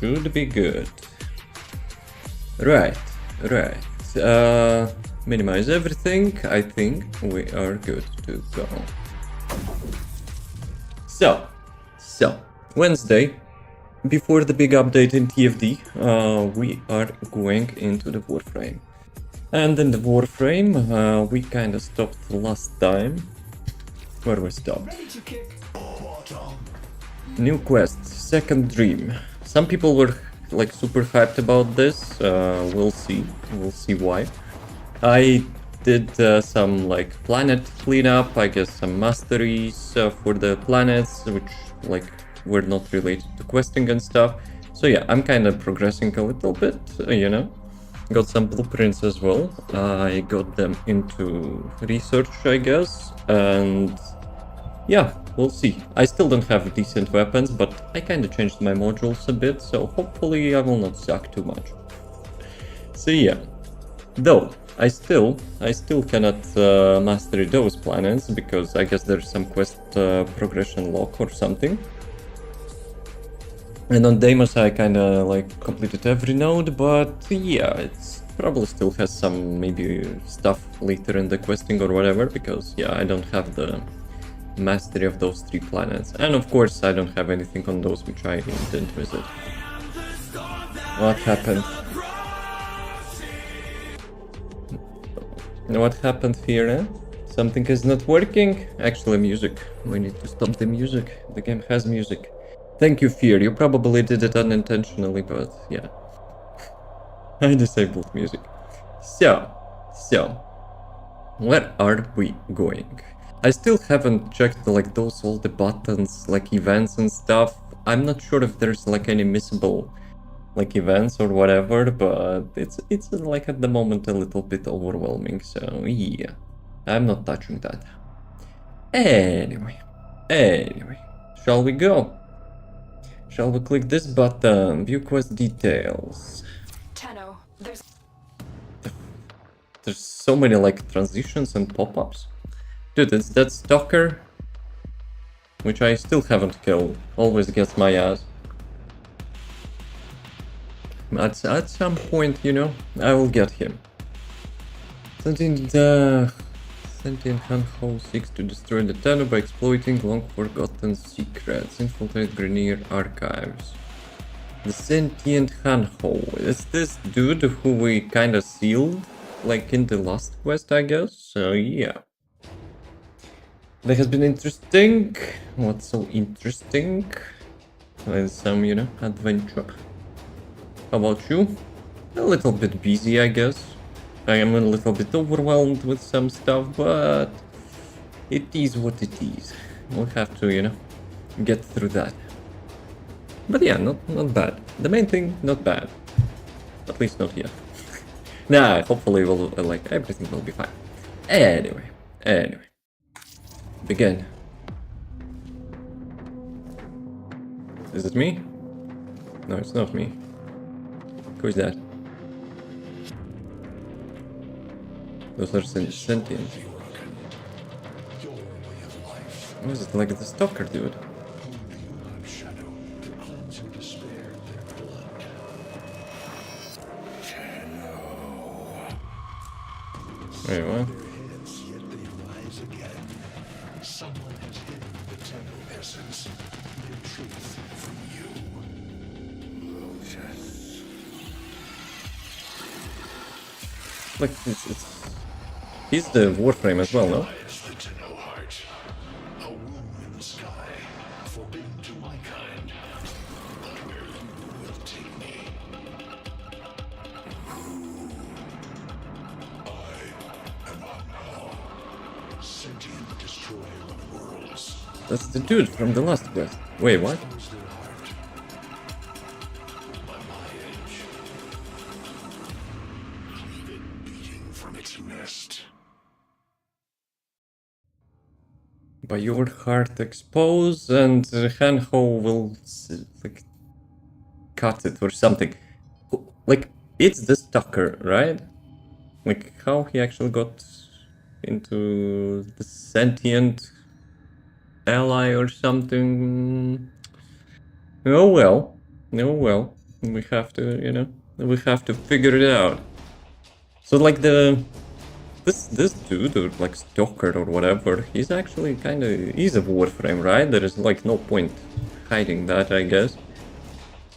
Should be good. Right. Minimize everything. I think we are good to go. So, Wednesday, before the big update in TFD, we are going into the Warframe. And in the Warframe, we kind of stopped last time. Where we stopped. New quest, Second Dream. Some people were like super hyped about this. We'll see why. I did some like planet cleanup, I guess some masteries for the planets, which like were not related to questing and stuff. So yeah, I'm kind of progressing a little bit, you know. Got some blueprints as well. I got them into research, I guess, and yeah, we'll see. I still don't have decent weapons, but I kind of changed my modules a bit, so hopefully I will not suck too much. So yeah, though I still cannot master those planets because I guess there's some quest progression lock or something. And on Deimos I kinda like completed every node, but yeah, it's probably still has some maybe stuff later in the questing or whatever, because yeah, I don't have the mastery of those 3 planets. And of course I don't have anything on those which I didn't visit. What happened? What happened here, eh? Something is not working? Actually, music. We need to stop the music. The game has music. Thank you, Fear. You probably did it unintentionally, but yeah. I disabled music. So, where are we going? I still haven't checked like those all the buttons, like events and stuff. I'm not sure if there's like any missable like events or whatever, but it's like at the moment a little bit overwhelming, so yeah, I'm not touching that. Anyway, shall we go? Shall we click this button? View quest details. Tenno, There's so many like transitions and pop-ups. Dude, it's that stalker, which I still haven't killed. Always gets my ass. At some point, you know, I will get him. Sentient Hanho seeks to destroy the Tenno by exploiting long-forgotten secrets. Infiltrate Grenier archives. The Sentient Hanho. Is this dude who we kinda sealed, like in the last quest, I guess? So yeah. That has been interesting. What's so interesting? There's some, you know, adventure. How about you? A little bit busy, I guess. I am a little bit overwhelmed with some stuff, but it is what it is. We'll have to, you know, get through that. But yeah, not bad. The main thing, not bad. At least not yet. Nah, hopefully we'll, like, everything will be fine. Anyway. Begin. Is it me? No, it's not me. Who is that? Those are sentient. What is it, like the stalker dude? Wait, what? Someone has hidden the Tenno essence, the truth from you. Like, he's the Warframe as well, no? The Tenno heart, a womb in the sky, forbidden to my kind, but where you will take me. I am Hanho, sentient destroyer of worlds. That's the dude from the last quest. Wait, what? Close their heart. By my edge. Leave it beating from its nest. By your heart expose, and Hanho will like cut it or something. Like, it's the stalker, right? Like, how he actually got into the sentient ally or something. Oh well. We have to, you know, we have to figure it out. So like this dude, or like stalker or whatever, he's actually kind of, he's a Warframe, right? There is like no point hiding that, I guess.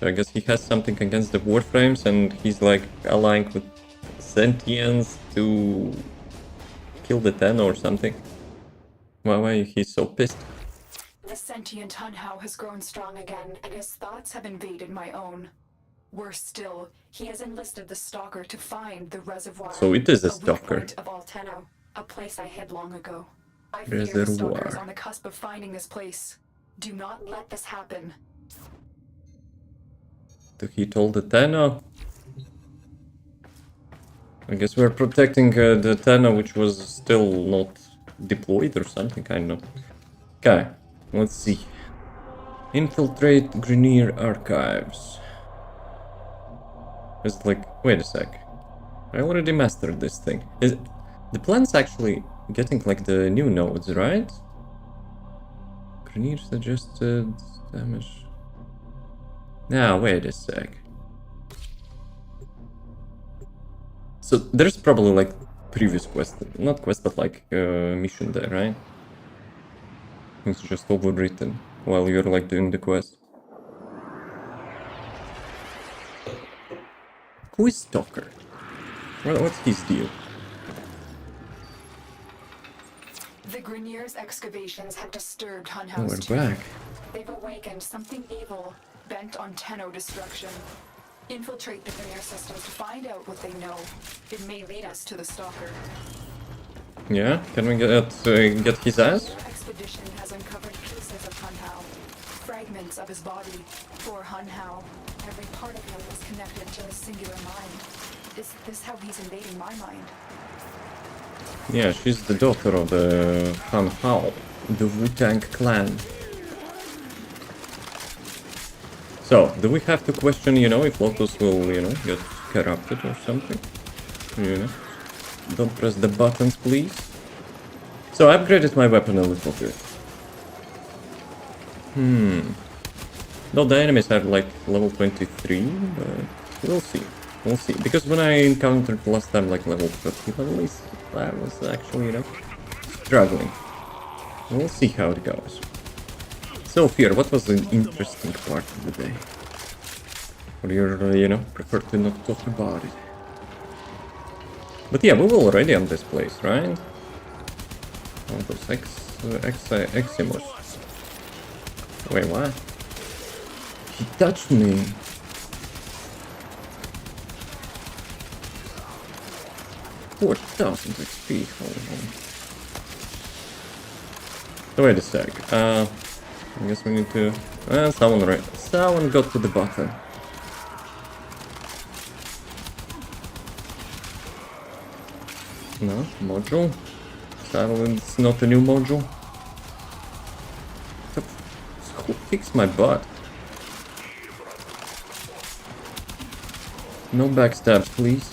So I guess he has something against the Warframes, and he's like allying with sentience to kill the Tenno or something. Why he's so pissed? The sentient Hunhow has grown strong again, and his thoughts have invaded my own. Worse still, he has enlisted the Stalker to find the reservoir. So it is a weak stalker. point of all Tenno, a place I hid long ago. I fear the Reservoir. Stalker is on the cusp of finding this place. Do not let this happen. He told the Tenno. I guess we're protecting the Tenno, which was still not deployed or something, I don't know. Okay, let's see. Infiltrate Grenier archives. It's like, wait a sec. I already mastered this thing. The plan's actually getting like the new nodes, right? Grenier suggested damage. Now, wait a sec. So there's probably like previous quest, not quest, but like mission there, right? It's just overwritten while you're like doing the quest. Who is Stalker? Well, what's his deal? The Grenier's excavations have disturbed Oh, Hunhow's we're tomb. back. They've awakened something evil, bent on Tenno destruction. Infiltrate the Grenier systems to find out what they know. It may lead us to the Stalker. Yeah, can we get his ass? Your expedition has uncovered pieces of Hunhow, fragments of his body. Poor Hunhow. Every part of him is connected to a singular mind. Is this how he's invading my mind? Yeah, she's the daughter of the Han Hao, the Wu-Tang clan. So, do we have to question, you know, if Lotus will, you know, get corrupted or something? You know? Don't press the buttons, please. So, I upgraded my weapon a little bit. No, the enemies are like level 23, but we'll see. We'll see. Because when I encountered last time like level 30 level, I was actually, you know, struggling. We'll see how it goes. So, Fear, what was an interesting part of the day? Or you, you know, prefer to not talk about it? But yeah, we were already on this place, right? All those Eximus. Wait, what? He touched me. $4,000 XP, hold on. So wait a sec, I guess we need to... someone got to the button. No, module? Silence, not a new module? Who kicks my butt? No backstabs, please.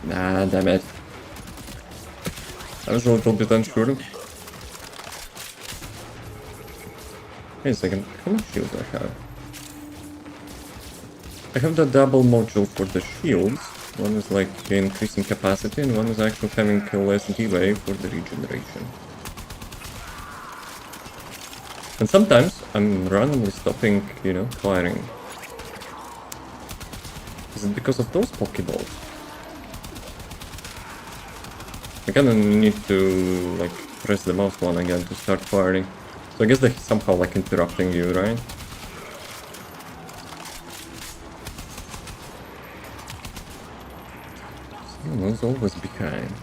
Nah, damn it. I was a little bit unsure. Wait a second, how much shields do I have? I have the double module for the shields. One is like increasing capacity and one is actually having less delay for the regeneration. And sometimes I'm randomly stopping, you know, firing. Is it because of those Pokeballs? I kinda need to like press the mouse one again to start firing. So I guess they're somehow like interrupting you, right? Someone's always behind.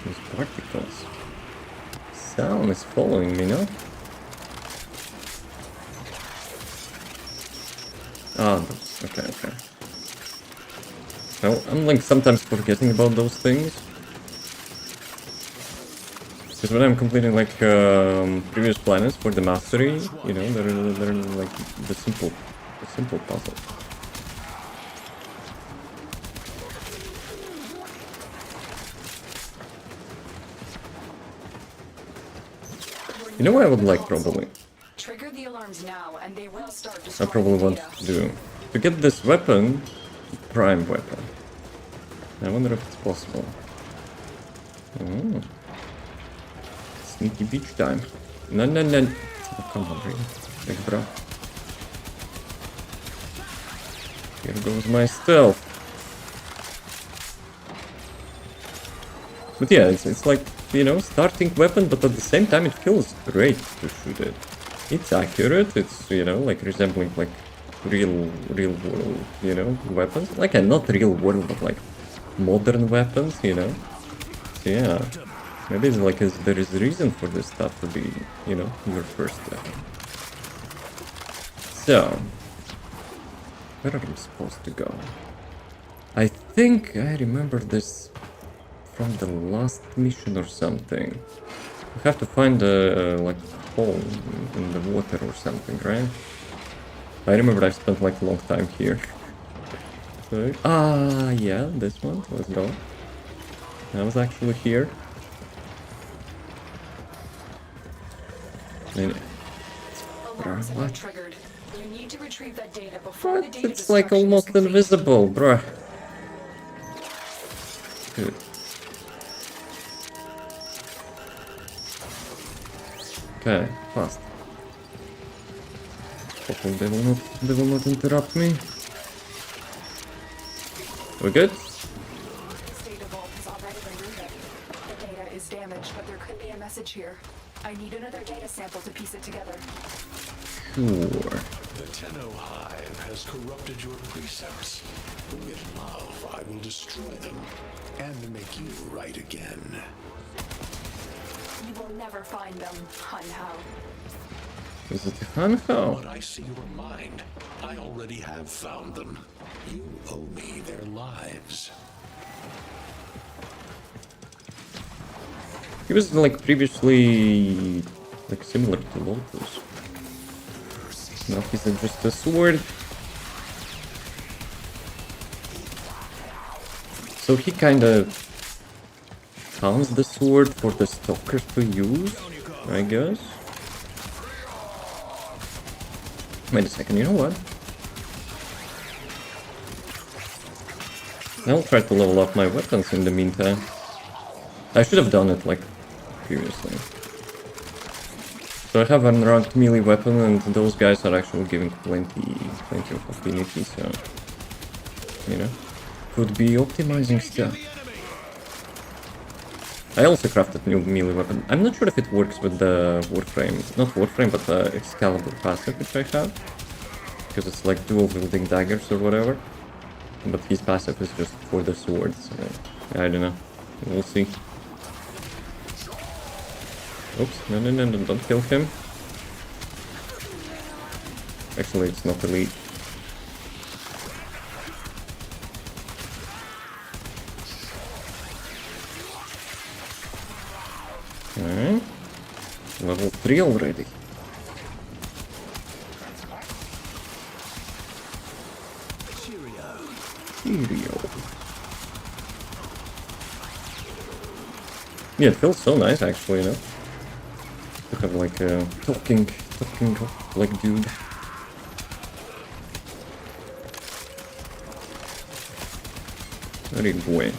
Those particles. Sound is following me, no? Ah, okay. Well, I'm like sometimes forgetting about those things. Because when I'm completing like previous planets for the mastery, you know, they're like the simple puzzle. You know what I would like probably? Trigger the alarms now, and they will start I destroying probably the want data. to do to get this weapon, prime weapon. I wonder if it's possible. Oh. Sneaky beach time. No, no, no. Oh, come on, really. Big bro. Here goes my stealth. But yeah, it's like, you know, starting weapon, but at the same time it feels great to shoot it. It's accurate, it's, you know, like resembling like real world, you know, weapons. Like, not real world, but like modern weapons, you know. So yeah, maybe it's like there is a reason for this stuff to be, you know, your first weapon. So, where am I supposed to go? I think I remember this from the last mission or something. We have to find a like hole in the water or something, right? I remember I spent like a long time here. So, yeah, this one. Let's go. I was actually here. Alarms have been What? triggered. You need to retrieve that data before the What? data It's like destruction is almost complete. invisible, bruh. Good. Okay, fast. Hopefully they will not interrupt me. We good? This data vault has already been rebooted. The data is damaged, but there could be a message here. I need another data sample to piece it together. Sure. The Tenno hive has corrupted your precepts. With love, I will destroy them and make you right again. You will never find them, Hun Hao. Is it Hanho? But I see your mind. I already have found them. You owe me their lives. He was like previously like similar to Lotus. Now he's just a sword. So he kinda counts the sword for the stalker to use, I guess. Wait a second, you know what? I'll try to level up my weapons in the meantime. I should have done it like previously. So I have an unranked melee weapon and those guys are actually giving plenty of affinity, so you know, could be optimizing stuff. I also crafted new melee weapon. I'm not sure if it works with the Warframe, not Warframe, but the Excalibur passive which I have. Because it's like dual wielding daggers or whatever. But his passive is just for the swords, so I don't know. We'll see. Oops, no, don't kill him. Actually, it's not elite. Okay. Level 3 already. Cheerio. Yeah, it feels so nice actually, you know? To have like a talking like dude. Very boy.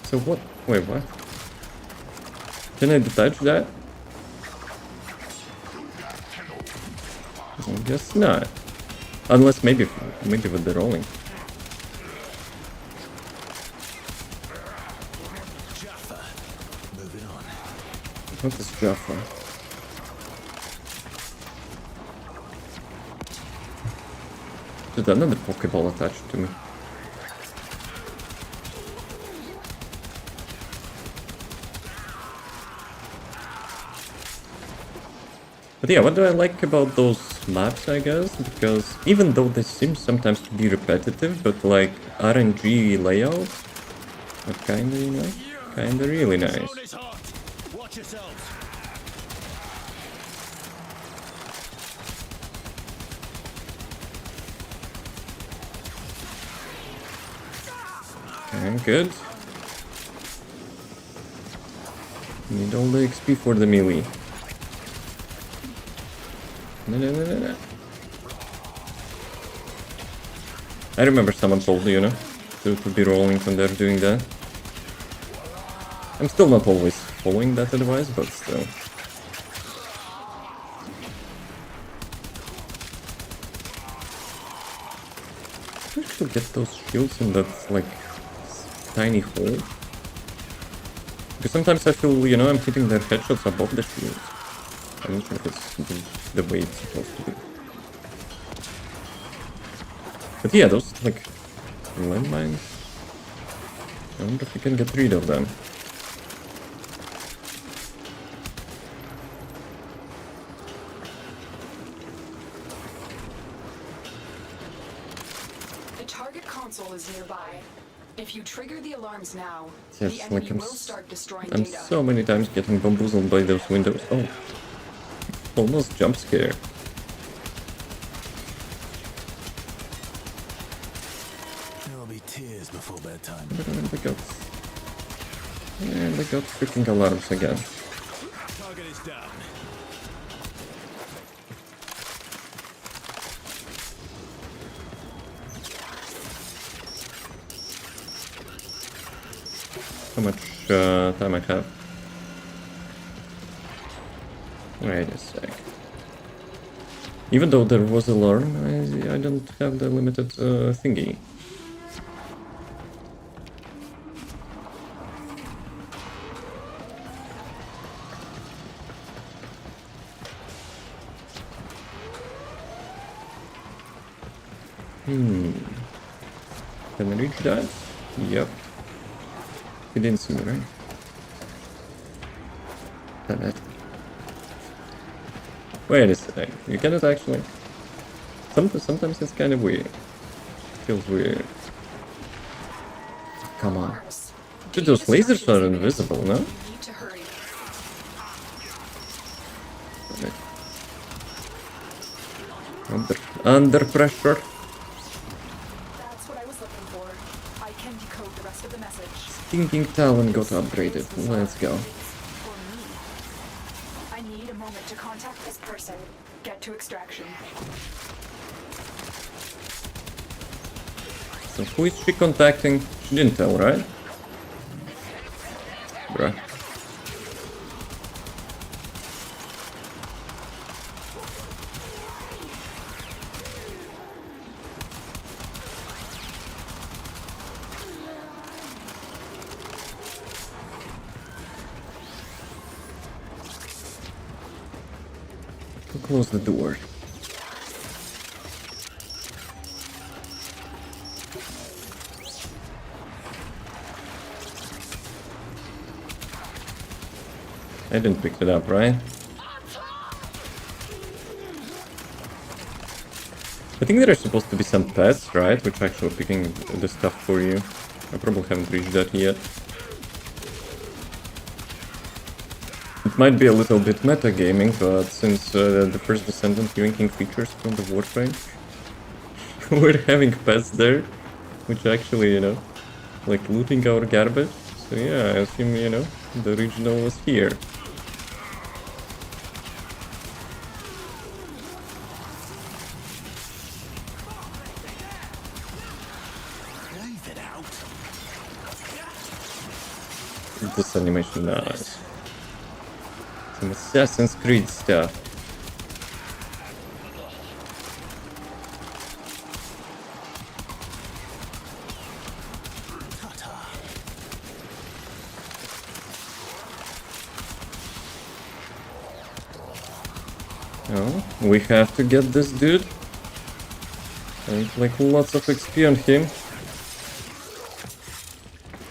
So what? Wait, what? Can I detach that? I guess not. Unless maybe with the rolling. Jaffa, moving on. What is Jaffa? There's another Pokeball attached to me. But yeah, what do I like about those maps, I guess? Because even though they seem sometimes to be repetitive, but like RNG layouts are kinda, you know, kinda really nice. Watch yourselves. Okay, good. Need all the XP for the melee. No. I remember someone told you, to be rolling when they're doing that. I'm still not always following that advice, but still. I should get those shields in that, like, tiny hole. Because sometimes I feel, I'm hitting their headshots above the shield. I'm not sure if it's the way it's supposed to be. But yeah, those, like, landmines. I wonder if we can get rid of them. The target console is nearby. If you trigger the alarms now, Yes, the like enemy will start destroying I'm data. so many times getting bamboozled by those windows. Oh, almost jump scare. There'll be tears before bedtime. And they got freaking alarms again. Target is down. How much time I have? Wait a sec. Even though there was alarm, I don't have the limited thingy. Can I reach that? Yep. He didn't see me, right? Damn it. Wait a sec. You cannot actually... Sometimes it's kind of weird. Feels weird. Come on. Dude, those lasers are invisible, no? You need to hurry. Under pressure. That's what I was looking for. I can decode the rest of the message. Thinking Talon got upgraded. Let's go. For me. I need a moment to contact this person. Get to extraction. So who is she contacting? She didn't tell, right? Bruh. Close the door. I didn't pick it up, right? I think there are supposed to be some pets, right? Which are actually picking the stuff for you. I probably haven't reached that yet. It might be a little bit metagaming, but since the first Descendant drinking features from the Warframe, we're having pets there, which actually, like looting our garbage. So yeah, I assume, the original was here. Leave it out. This animation, nice. Some Assassin's Creed stuff. Oh, we have to get this dude. And like lots of XP on him.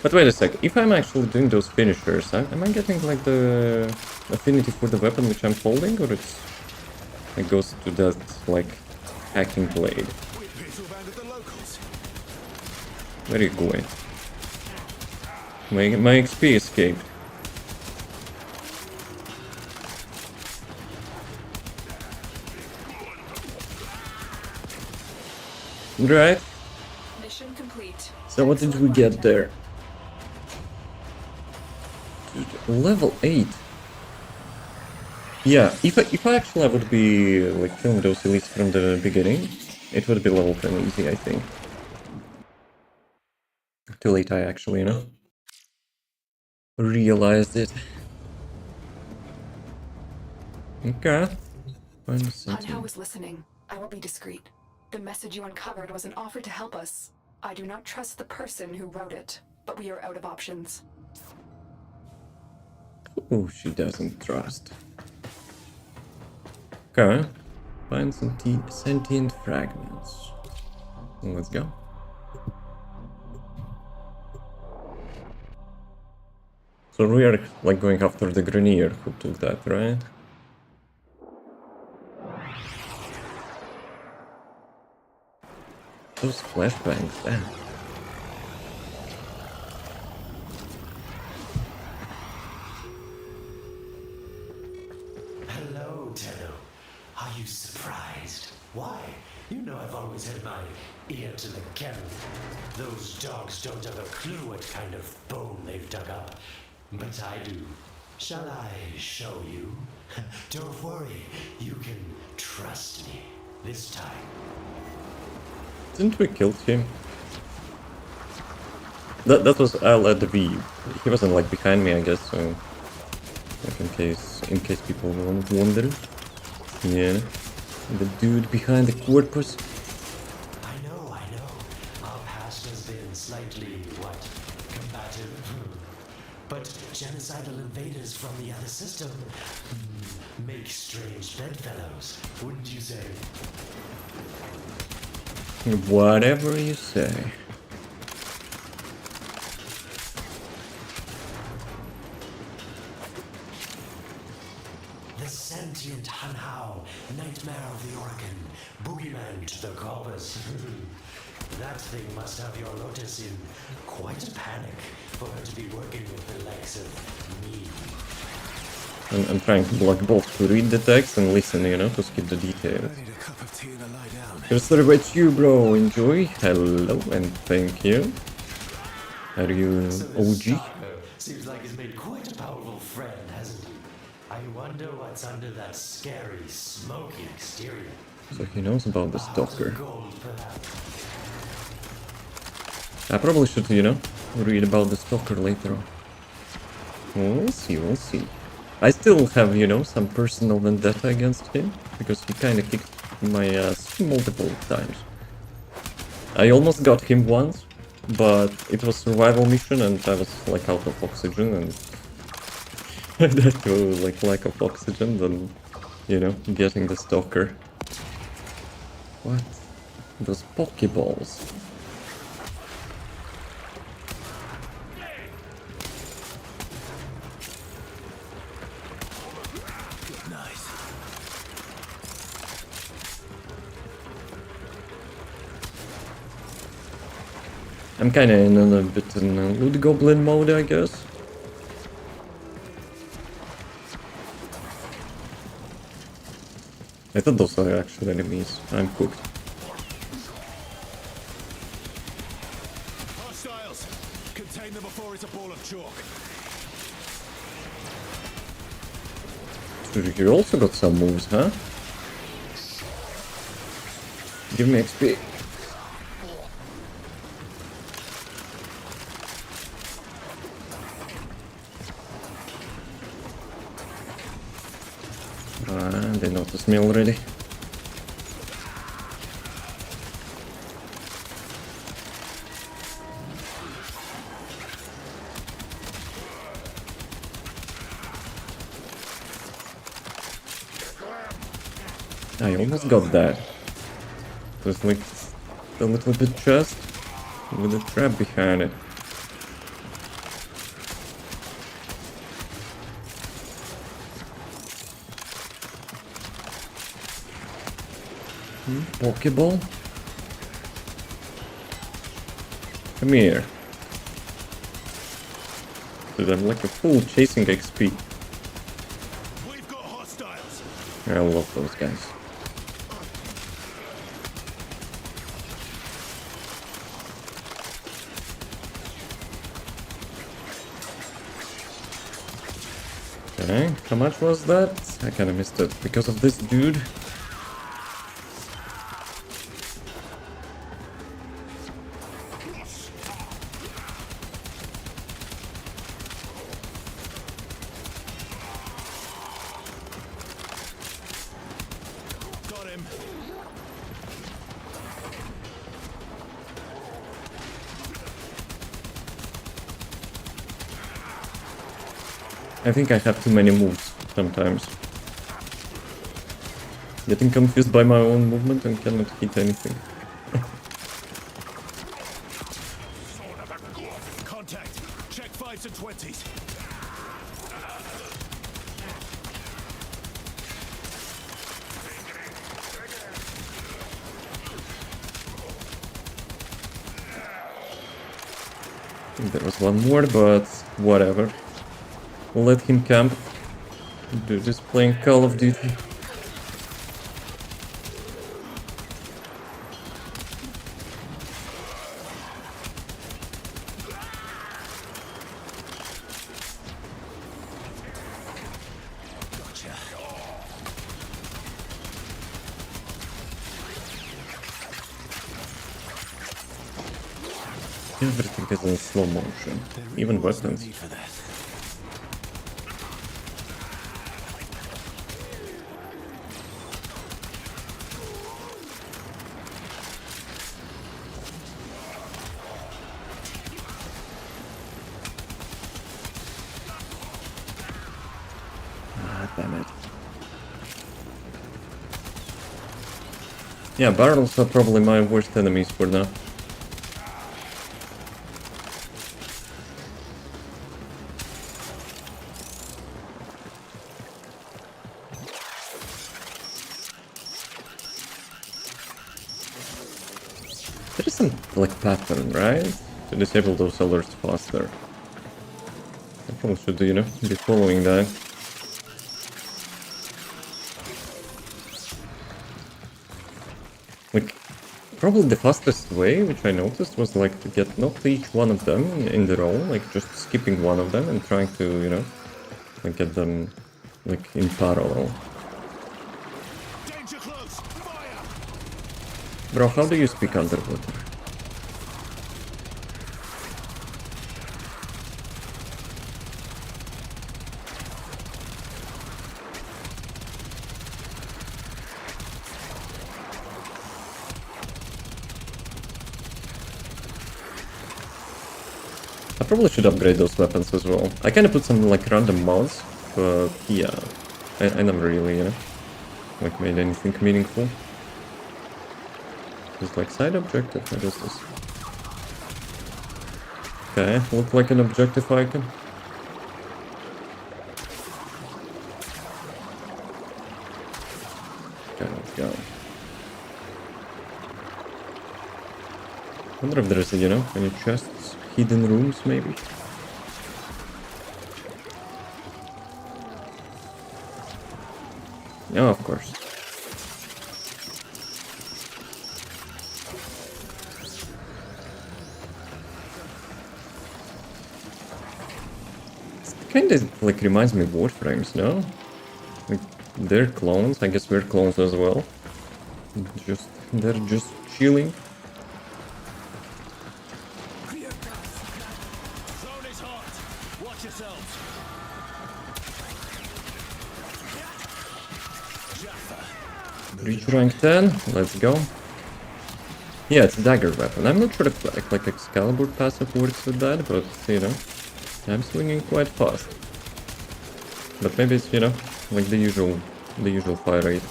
But wait a sec, if I'm actually doing those finishers, am I getting like the affinity for the weapon which I'm holding, or it goes to that like hacking blade? Where are you going? My XP escaped. Right. Mission complete. So what did we get there? Level 8. Yeah, if I actually would be like killing those elites from the beginning, it would be level 10 easy, I think. Too late, I actually, realized it. Okay. Hanhao is listening. I will be discreet. The message you uncovered was an offer to help us. I do not trust the person who wrote it, but we are out of options. Oh, she doesn't trust. Okay. Find sentient fragments. Let's go. So we are like going after the Grenier who took that, right? Those flashbangs, damn. Hello, Tenno. Are you surprised? Why? You know I've always had my ear to the kennel. Those dogs don't have a clue what kind of bone they've dug up. But I do. Shall I show you? Don't worry. You can trust me. This time. Didn't we kill him? That was Al at the V. He wasn't like behind me, I guess, so like in case people wonder. Yeah. The dude behind the corpus. I know. Our past has been slightly, combative? But genocidal invaders from the other system make strange bedfellows, wouldn't you say? Whatever you say. The sentient Hanhao, nightmare of the Organ, boogeyman to the corpus. That thing must have your Lotus in quite a panic for her to be working with the likes of me. I'm trying to block both to read the text and listen, to skip the details. I need a cup of tea and a lie down. Here's the about you, bro. Enjoy. Hello and thank you. Are you OG? Seems like he's made quite a powerful friend, hasn't he? I wonder what's under that scary, smoky exterior. So he knows about the A house of stalker. gold, perhaps. I probably should, read about the stalker later on. We'll see. I still have, some personal vendetta against him, because he kinda kicked my ass multiple times. I almost got him once, but it was survival mission and I was like out of oxygen and that was like lack of oxygen than, getting the stalker. What? Those Pokeballs. Nice. I'm kinda in a bit in loot goblin mode, I guess. I thought those are actual enemies. I'm cooked. Hostiles! Contain them before it's a ball of chalk. So you also got some moves, huh? Give me XP. They noticed me already. I almost got that. There's like a little bit chest with a trap behind it. Pokeball? Come here. Dude, I'm like a fool chasing XP. We've got hostiles. I love those guys. Okay, how much was that? I kinda missed it because of this dude. Got him. I think I have too many moves sometimes. Getting confused by my own movement and cannot hit anything. Contact. Check 5s and 20s. I think there was one more, but whatever. We'll let him camp. Dude is playing Call of Duty. Gotcha. Everything is in slow motion. Even Was no weapons. need for that. Ah, damn it. Yeah, barrels are probably my worst enemies for now. There is some, like, pattern, right? To disable those alerts faster. I probably should, you know, be following that. Like, probably the fastest way, which I noticed, was like to get not each one of them in the row, like just skipping one of them and trying to, you know, like get them like in parallel. Danger close. Fire. Bro, how do you speak underwater? I probably should upgrade those weapons as well. I kinda put some like random mods, but yeah, I never really, you know, like made anything meaningful. Just like side objective, what is this? Okay, look like an objective icon. Okay, let's go. Wonder if there's, you know, any chests, hidden rooms maybe? Yeah, of course. Kinda like reminds me of Warframes, no? Like, they're clones, I guess we're clones as well. They're just chilling. Zone is hot. Watch yourselves. Jaffa. Reach rank 10, let's go. Yeah, it's a dagger weapon. I'm not sure if like Excalibur passive works with that, but you know, I'm swinging quite fast. But maybe it's, you know, like the usual fire rate.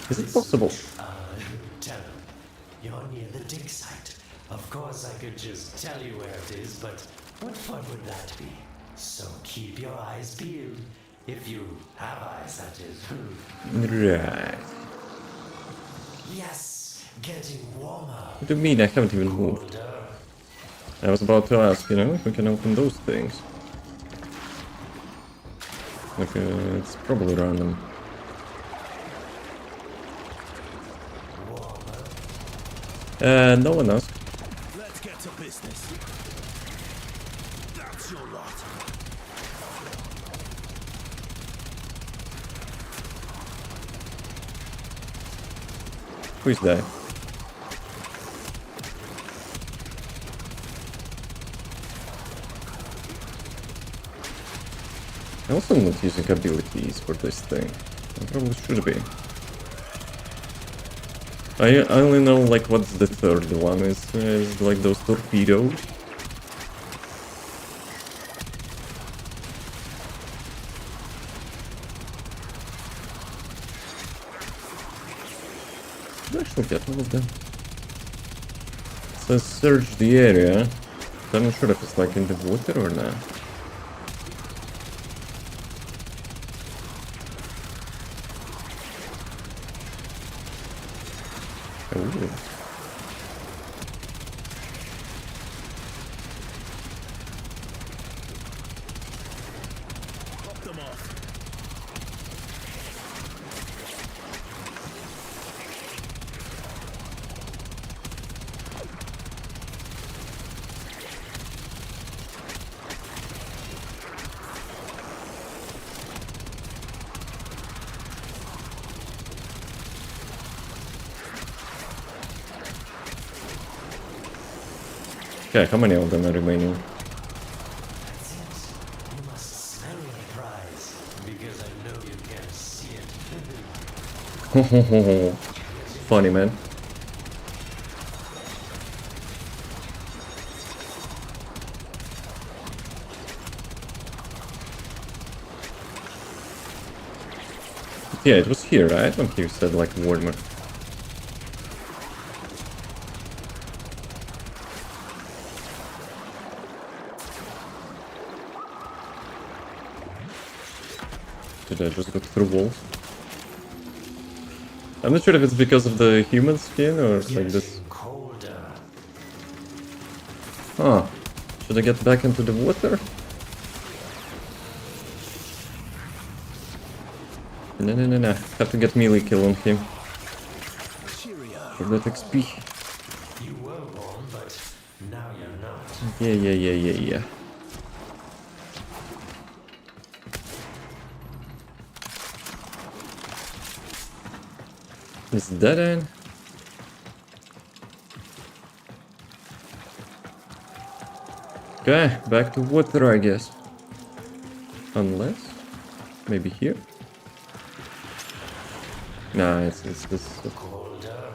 Is it possible? Tenno, you're near the dig site. Of course, I could just tell you where it is, but what fun would that be? So keep your eyes peeled. If you have eyes, that is. Right. Yes, getting warmer. What do you mean? I haven't even moved. Older. I was about to ask, you know, if we can open those things. Like, it's probably random. No one asked. Let's get to business. That's your lot. Who is that? I'm also not using abilities for this thing. I probably should be. I only know like what's the third one is like those torpedoes. I actually get all of them. It says search the area. So I'm not sure if it's like in the water or not. Ooh. Pop them off. Okay, how many of them are remaining? That's it. You must smell the prize, because I know you can't see it. Funny, man. Yeah, it was here, right? When you said like warmer. Did I just go through walls? I'm not sure if it's because of the human skin or like this. Colder. Huh. Should I get back into the water? No. Have to get melee kill on him. Cheerio. For that XP. You were warm, but now you're not. Yeah. Is that in? Okay, back to water, I guess. Unless, maybe here. Nah, it's this. Colder.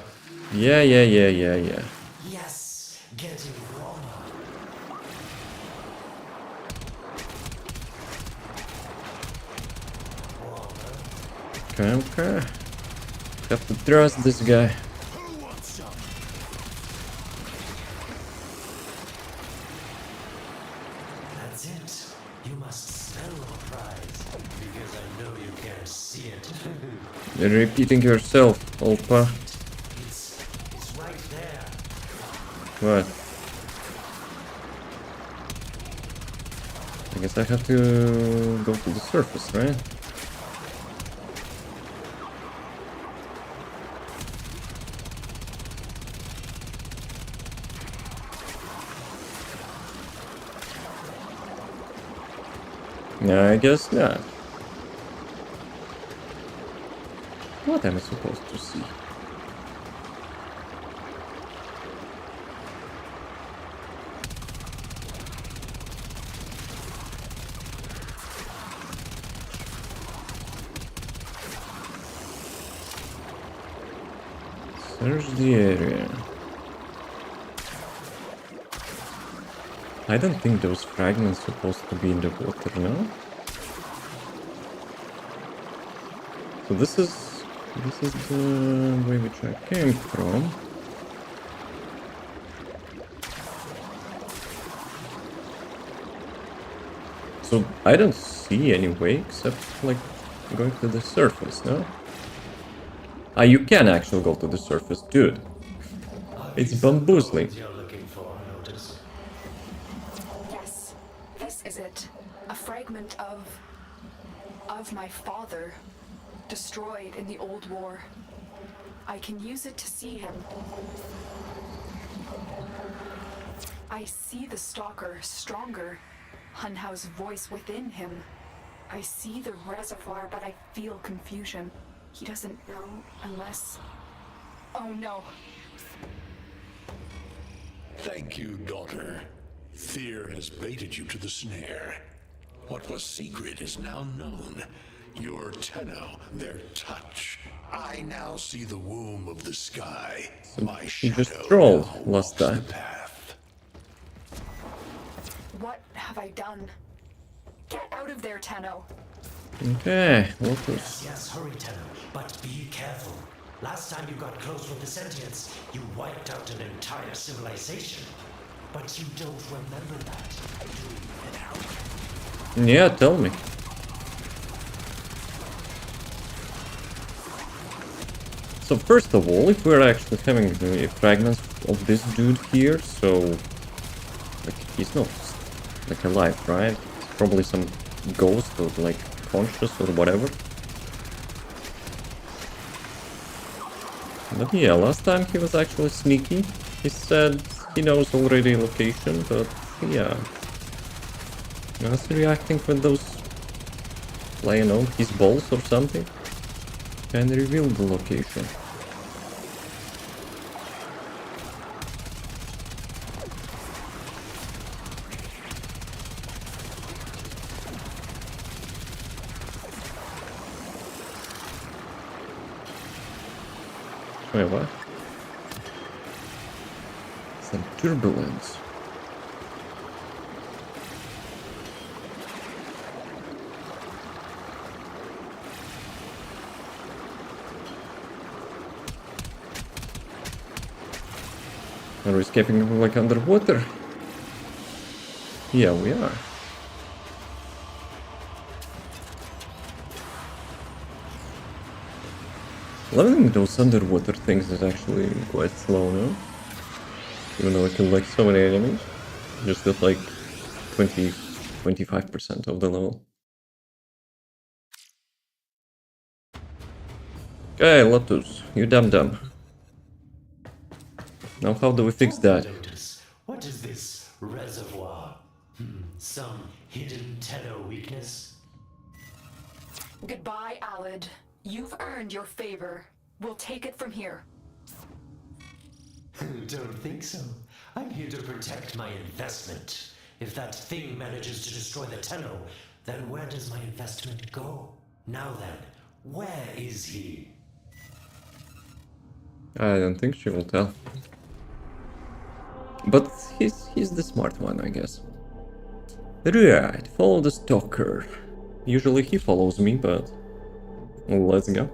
Yeah. Yes, getting warmer. Okay. Have to trust this guy. Who wants some? That's it. You must smell the prize, because I know you can't see it. You're repeating yourself, Opa. It's right there. What? I guess I have to go to the surface, right? Yeah, I guess not. What am I supposed to see? Search the area. I don't think those fragments are supposed to be in the water, no? So this is the way which I came from. So I don't see any way except like going to the surface, no? Ah, you can actually go to the surface, dude. It's bamboozling. You're looking for, notice. Yes, this is it. A fragment of my father, destroyed in the old war. I can use it to see him. I see the stalker stronger. Hunhao's voice within him. I see the reservoir, but I feel confusion. He doesn't know unless... Oh no. Thank you, daughter. Fear has baited you to the snare. What was secret is now known. Your Tenno, their touch. I now see the womb of the sky. My He shadow just trolled now last walks time. the path. What have I done? Get out of there, Tenno. Okay, Lotus. Yes, hurry, Tenno, but be careful. Last time you got close with the sentients, you wiped out an entire civilization. But you don't remember that, do you? Yeah, tell me. So first of all, if we're actually having the fragments of this dude here, so like he's not like alive, right? It's probably some ghost or like conscious or whatever. But yeah, last time he was actually sneaky. He said he knows already location, but yeah. I was reacting with those, like, you know, his balls or something. And revealed the location. Wait, what? Some turbulence. Are we escaping like underwater? Yeah, we are. Leveling those underwater things is actually quite slow now. Even though I kill like so many enemies. Just got like 25% of the level. Okay, Lotus, you dumb. Now how do we fix that? Lotus, what is this reservoir? Some hidden Tenno weakness? Goodbye, Alid. You've earned your favor. We'll take it from here. Don't think so. I'm here to protect my investment. If that thing manages to destroy the Tenno, then where does my investment go? Now then, where is he? I don't think she will tell. But he's the smart one, I guess. Right, follow the stalker. Usually he follows me, but let's go.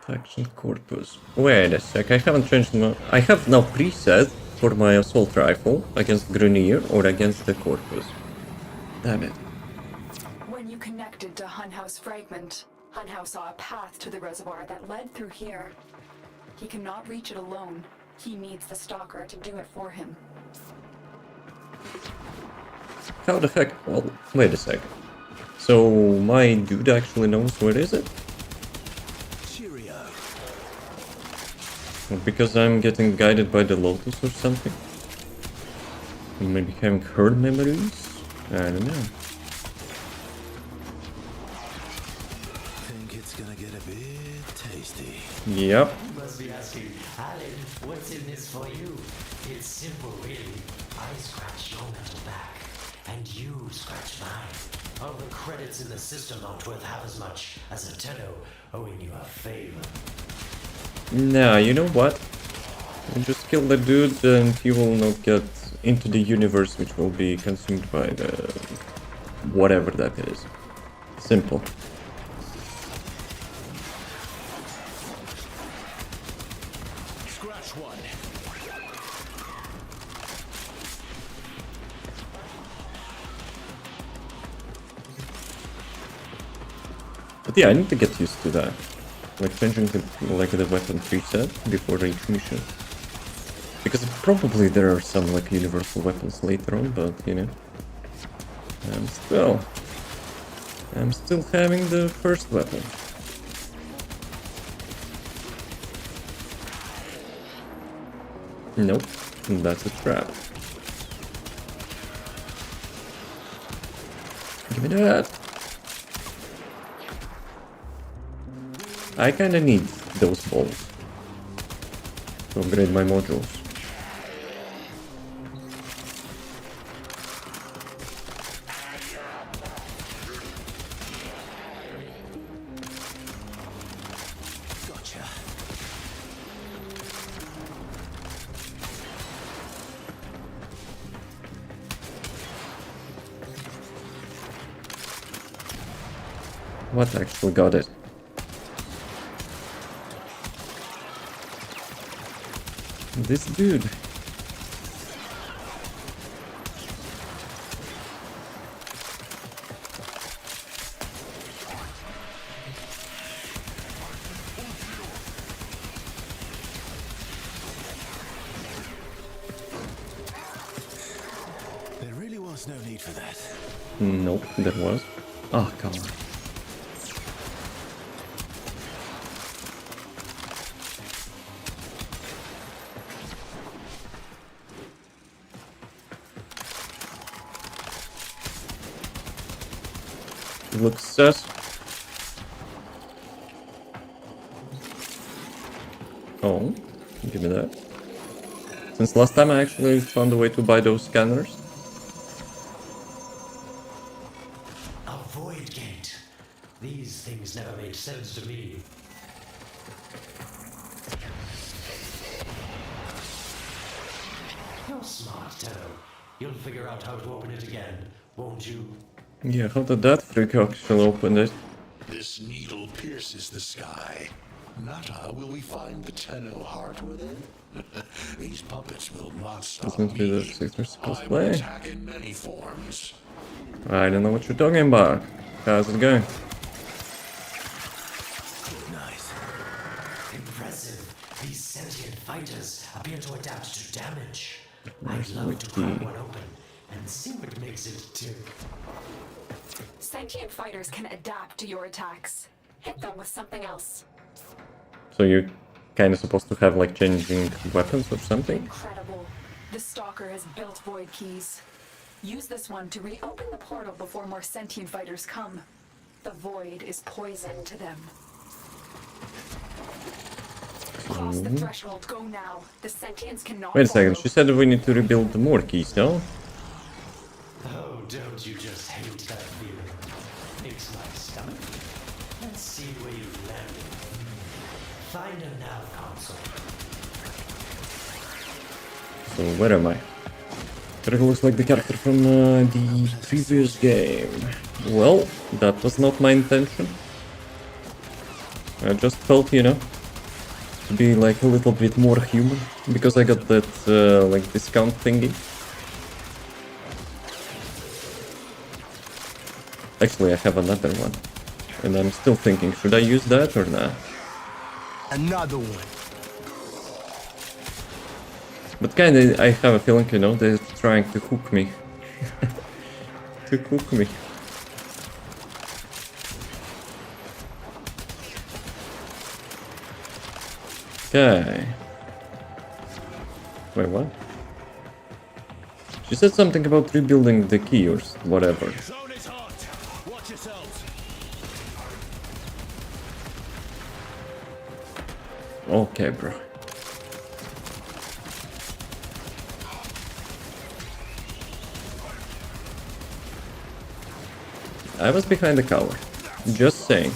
Faction corpus. Wait a sec, I haven't changed my... I have now preset for my assault rifle against Grenier or against the corpus. Damn it. When you connected to Hunhao's fragment, Hunhao saw a path to the reservoir that led through here. He cannot reach it alone. He needs the stalker to do it for him. How the heck? Well, wait a sec. So my dude actually knows where is it? Cheerio. Because I'm getting guided by the Lotus or something? Maybe having her memories? I don't know. Think it's gonna get a bit tasty. Yep. You must be asking, Alan, what's in this for you? It's simple, really. I scratch your metal back, and you scratch mine. All the credits in the system aren't worth half as much as a Tenno owing you a favor. Nah, you know what? You just kill the dude and he will not get into the universe which will be consumed by the... whatever that is. Simple. Scratch one. But yeah, I need to get used to that. Like changing the, like the weapon preset before each mission. Because probably there are some like universal weapons later on, but you know. Still. I'm still having the first weapon. Nope, that's a trap. Give me that. I kinda need those balls to upgrade my modules. Gotcha. What actually got it? This dude. There really was no need for that. Nope, there was. Oh, come on. Looks sus. Oh, give me that. Since last time I actually found a way to buy those scanners. A void gate. These things never made sense to me. You're smart, Tenno. You'll figure out how to open it again, won't you? Yeah, how did that freak actually open it? This needle pierces the sky. Nata, will we find the Tenno heart within? These puppets will not stop Doesn't be the me. Sixers supposed to I will play. attack in many forms. I don't know what you're talking about. How's it going? Nice. Impressive. These sentient fighters appear to adapt to damage. Nice I'd love to wiki. crack one open and see what makes it tick. Sentient fighters can adapt to your attacks. Hit them with something else. So you're kind of supposed to have like changing weapons or something? Incredible. The Stalker has built void keys. Use this one to reopen the portal before more sentient fighters come. The void is poison to them. Cross the threshold. Go now. The sentients cannot Wait a second, follow. she said we need to rebuild more keys, no? Oh, don't you just hate that feeling? Makes my stomach. Let's see where you've landed. Find a nav console. So where am I? That looks like the character from the previous game. Well, that was not my intention. I just felt, you know, to be like a little bit more human, because I got that like discount thingy. Actually, I have another one, and I'm still thinking, should I use that or not? Another one. But kinda, I have a feeling, you know, they're trying to hook me. To hook me. Okay. Wait, what? She said something about rebuilding the key or whatever. Zone is hot. Watch yourselves. Okay, bro. I was behind the cover. Just saying.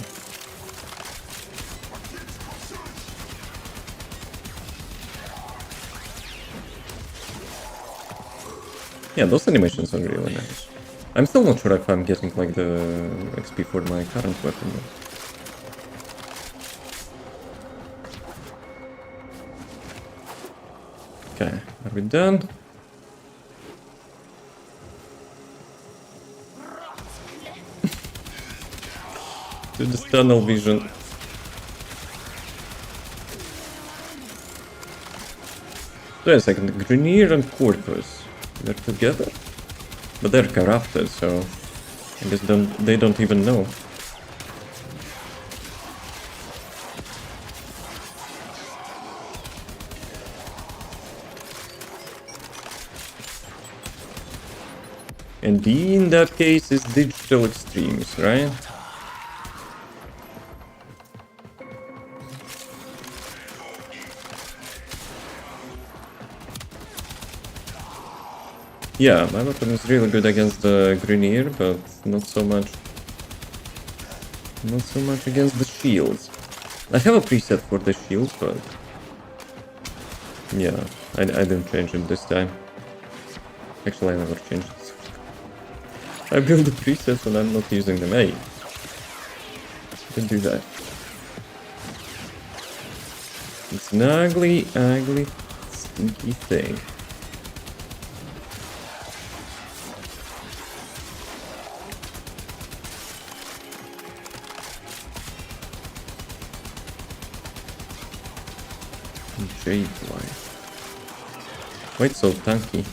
Yeah, those animations are really nice. I'm still not sure if I'm getting like the XP for my current weapon though. Okay, are we done? To this tunnel vision. Wait a second, Grenier and Corpus. They're together? But they're corrupted, so... I guess they don't even know. And D in that case is digital extremes, right? Yeah, my weapon is really good against the Grineer, but not so much against the shields. I have a preset for the shields, but yeah, I didn't change it this time. Actually, I never changed it. I build the presets and I'm not using them. Hey, don't do that. It's an ugly, stinky thing. Jade life. Why it's so tanky?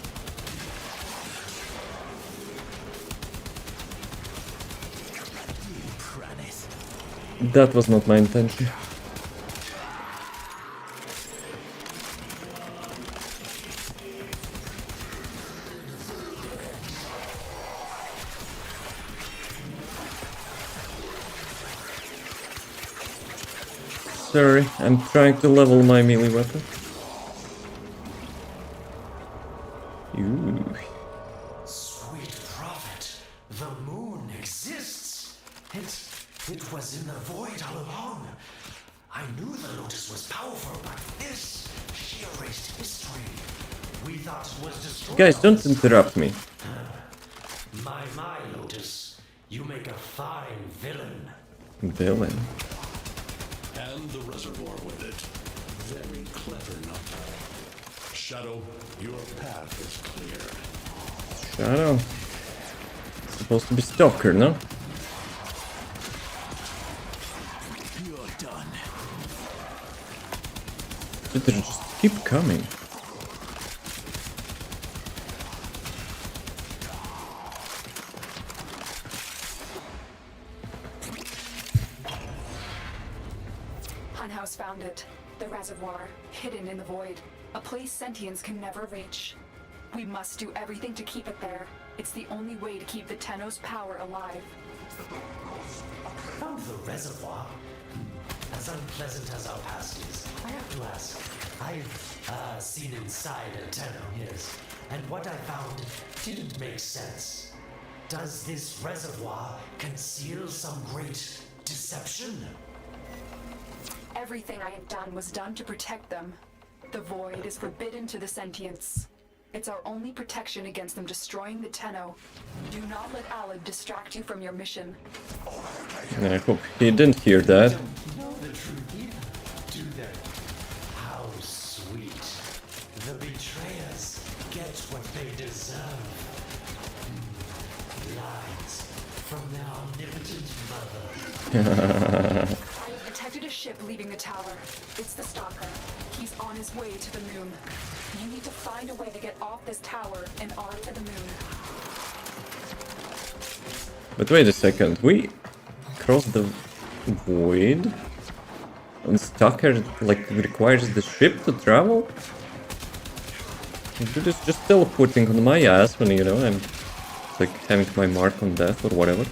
That was not my intention. Sorry, I'm trying to level my melee weapon. Ooh. Sweet prophet, the moon exists. It was in the void all along. I knew the Lotus was powerful, but this, she erased history. We thought it was destroyed. Guys, don't interrupt me. My Lotus, you make a fine villain. Villain. And the reservoir with it. Very clever number. Shadow, your path is clear. Shadow. Supposed to be Stalker, no? You're done. Should they just keep coming? Funhouse found it. The reservoir, hidden in the void. A place sentients can never reach. We must do everything to keep it there. It's the only way to keep the Tenno's power alive. Found the reservoir? As unpleasant as our past is, I have to ask. I've seen inside a Tenno, yes. And what I found didn't make sense. Does this reservoir conceal some great deception? Everything I have done was done to protect them. The void is forbidden to the sentients. It's our only protection against them destroying the Tenno. Do not let Alad distract you from your mission. I hope he didn't hear that. Know the truth either, do they? How sweet. The betrayers get what they deserve. Lies from their omnipotent mother. I detected a ship leaving the tower. It's the Stalker. He's on his way to the moon. You need to find a way to get off this tower and onto the moon. But wait a second, we crossed the void? And Stalker, like, requires the ship to travel? Dude is just teleporting on my ass when, you know, I'm like having my mark on death or whatever.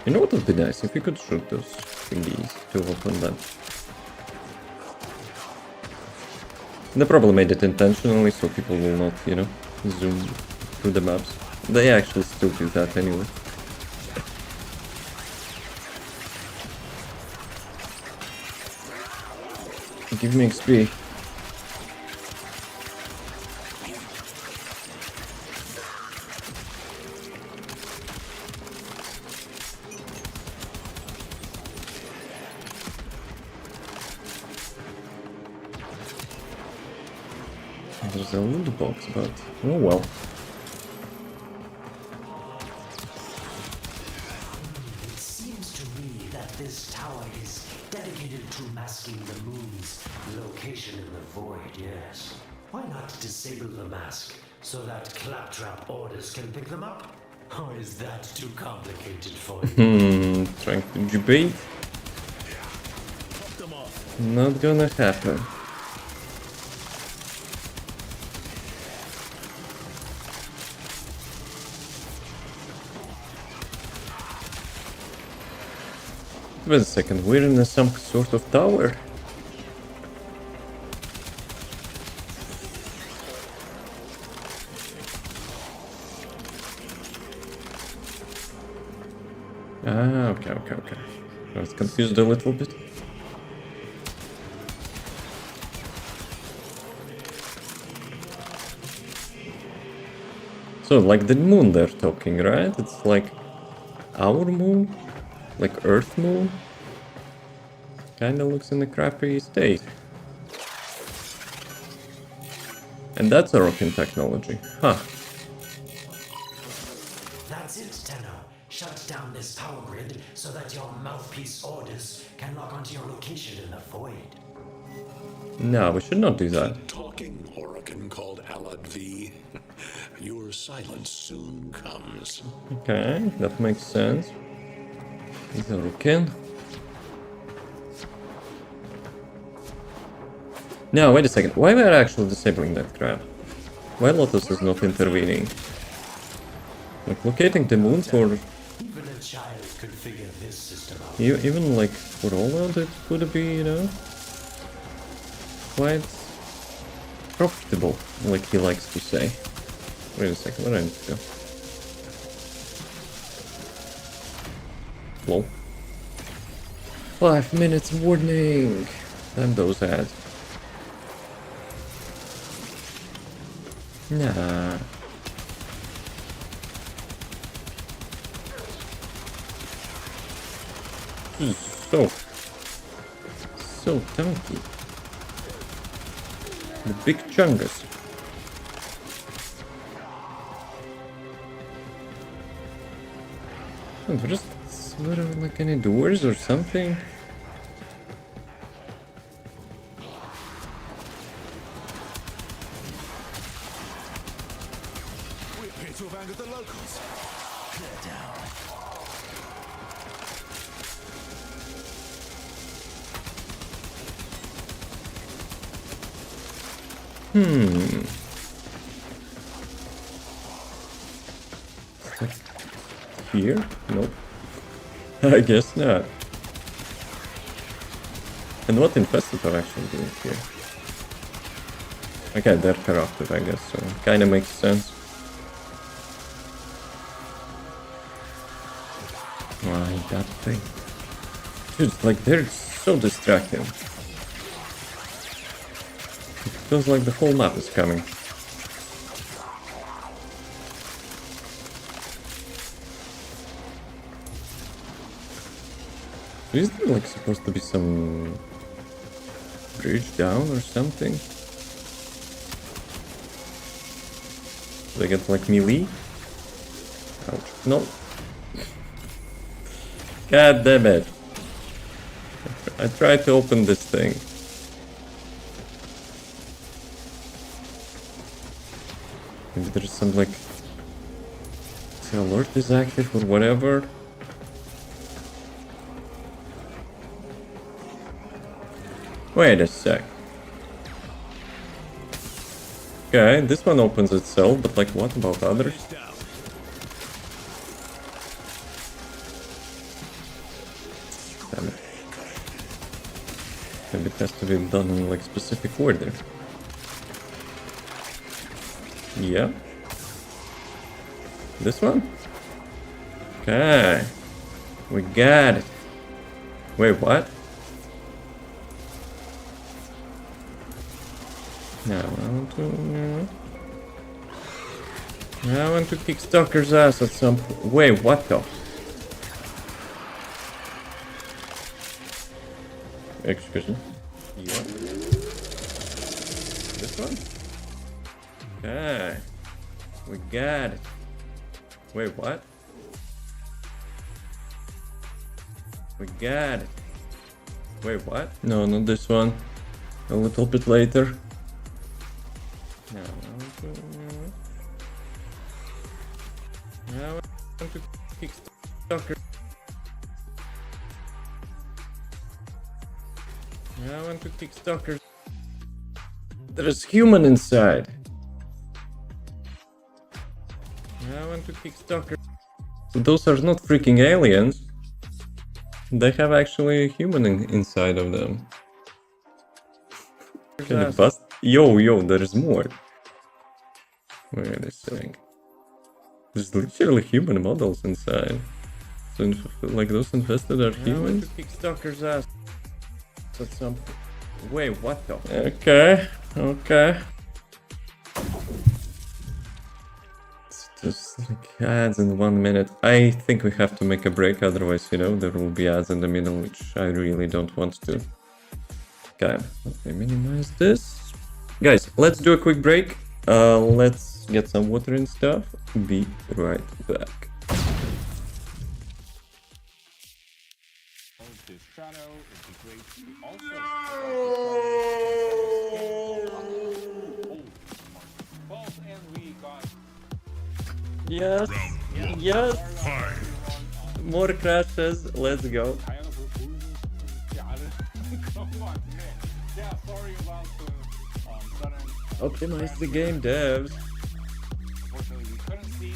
You know what would be nice? If we could shoot those thingies to open them. They probably made it intentionally so people will not, you know, zoom through the maps. They actually still do that anyway. Give me XP. There's a loot box, but oh well. location in the void, yes. Why not disable the mask so that claptrap orders can pick them up? Or is that too complicated for you? Trying to debate. Not gonna happen. Wait a second, we're in some sort of tower. Ah, okay. I was confused a little bit. So, like the moon they're talking, right? It's like our moon? Like Earth moon? Kinda looks in a crappy state. And that's a rocking technology, huh? That's it, Tenno. Shut down this power grid so that your mouthpiece orders can lock onto your location in the void. No, we should not do that. Talking Huracan called Alad V. Your silence soon comes. Okay, that makes sense. He's a rocking. Now, wait a second. Why we are actually disabling that crap? Why Lotus is not intervening? Like, locating the moon for... Even a child could figure this system out. Even, like, for Rollout it would be, you know... quite... profitable, like he likes to say. Wait a second, where do I need to go? Lol. 5 minutes warning! Damn those ads. Nah. This is so chunky. The big chungus. Oh, just sort of like any doors or something. We appear to have angered the locals. Clear down. Here? Nope. I guess not. And what infested are actually doing here? Okay, they're corrupted, I guess, so kinda makes sense. Why, that thing. Dude, like, they're so distracting. It feels like the whole map is coming. Is there like supposed to be some bridge down or something? Do I get like melee? Ouch. No. God damn it. I tried to open this thing. Maybe there's some like... the alert is active or whatever. Wait a sec. Okay, this one opens itself, but like what about others? Damn it. Maybe it has to be done in like specific order. Yeah. This one? Okay. We got it. Wait, what? Now I want to kick Stalker's ass at some point. Wait, what the? Excuse me. Yeah. This one? Okay. We got it. Wait, what? We got it. Wait, what? No, not this one. a little bit later. Now I want to kick Stalker. Now I want to kick Stalker. There's human inside. Now I want to kick Stalker. So those are not freaking aliens. They have actually a human inside of them. Can it bust? Yo, there's more. Wait a second. There's literally human models inside. So, like, those infested are humans? I want to kick Stalker's ass at some point. Wait, what the? Okay. It's just like ads in 1 minute. I think we have to make a break, otherwise, you know, there will be ads in the middle, which I really don't want to. Okay, let me minimize this. Guys, let's do a quick break. Let's get some water and stuff. Be right back. Yes, yes. More crashes. Let's go. Optimize the game, devs. Unfortunately, we couldn't see.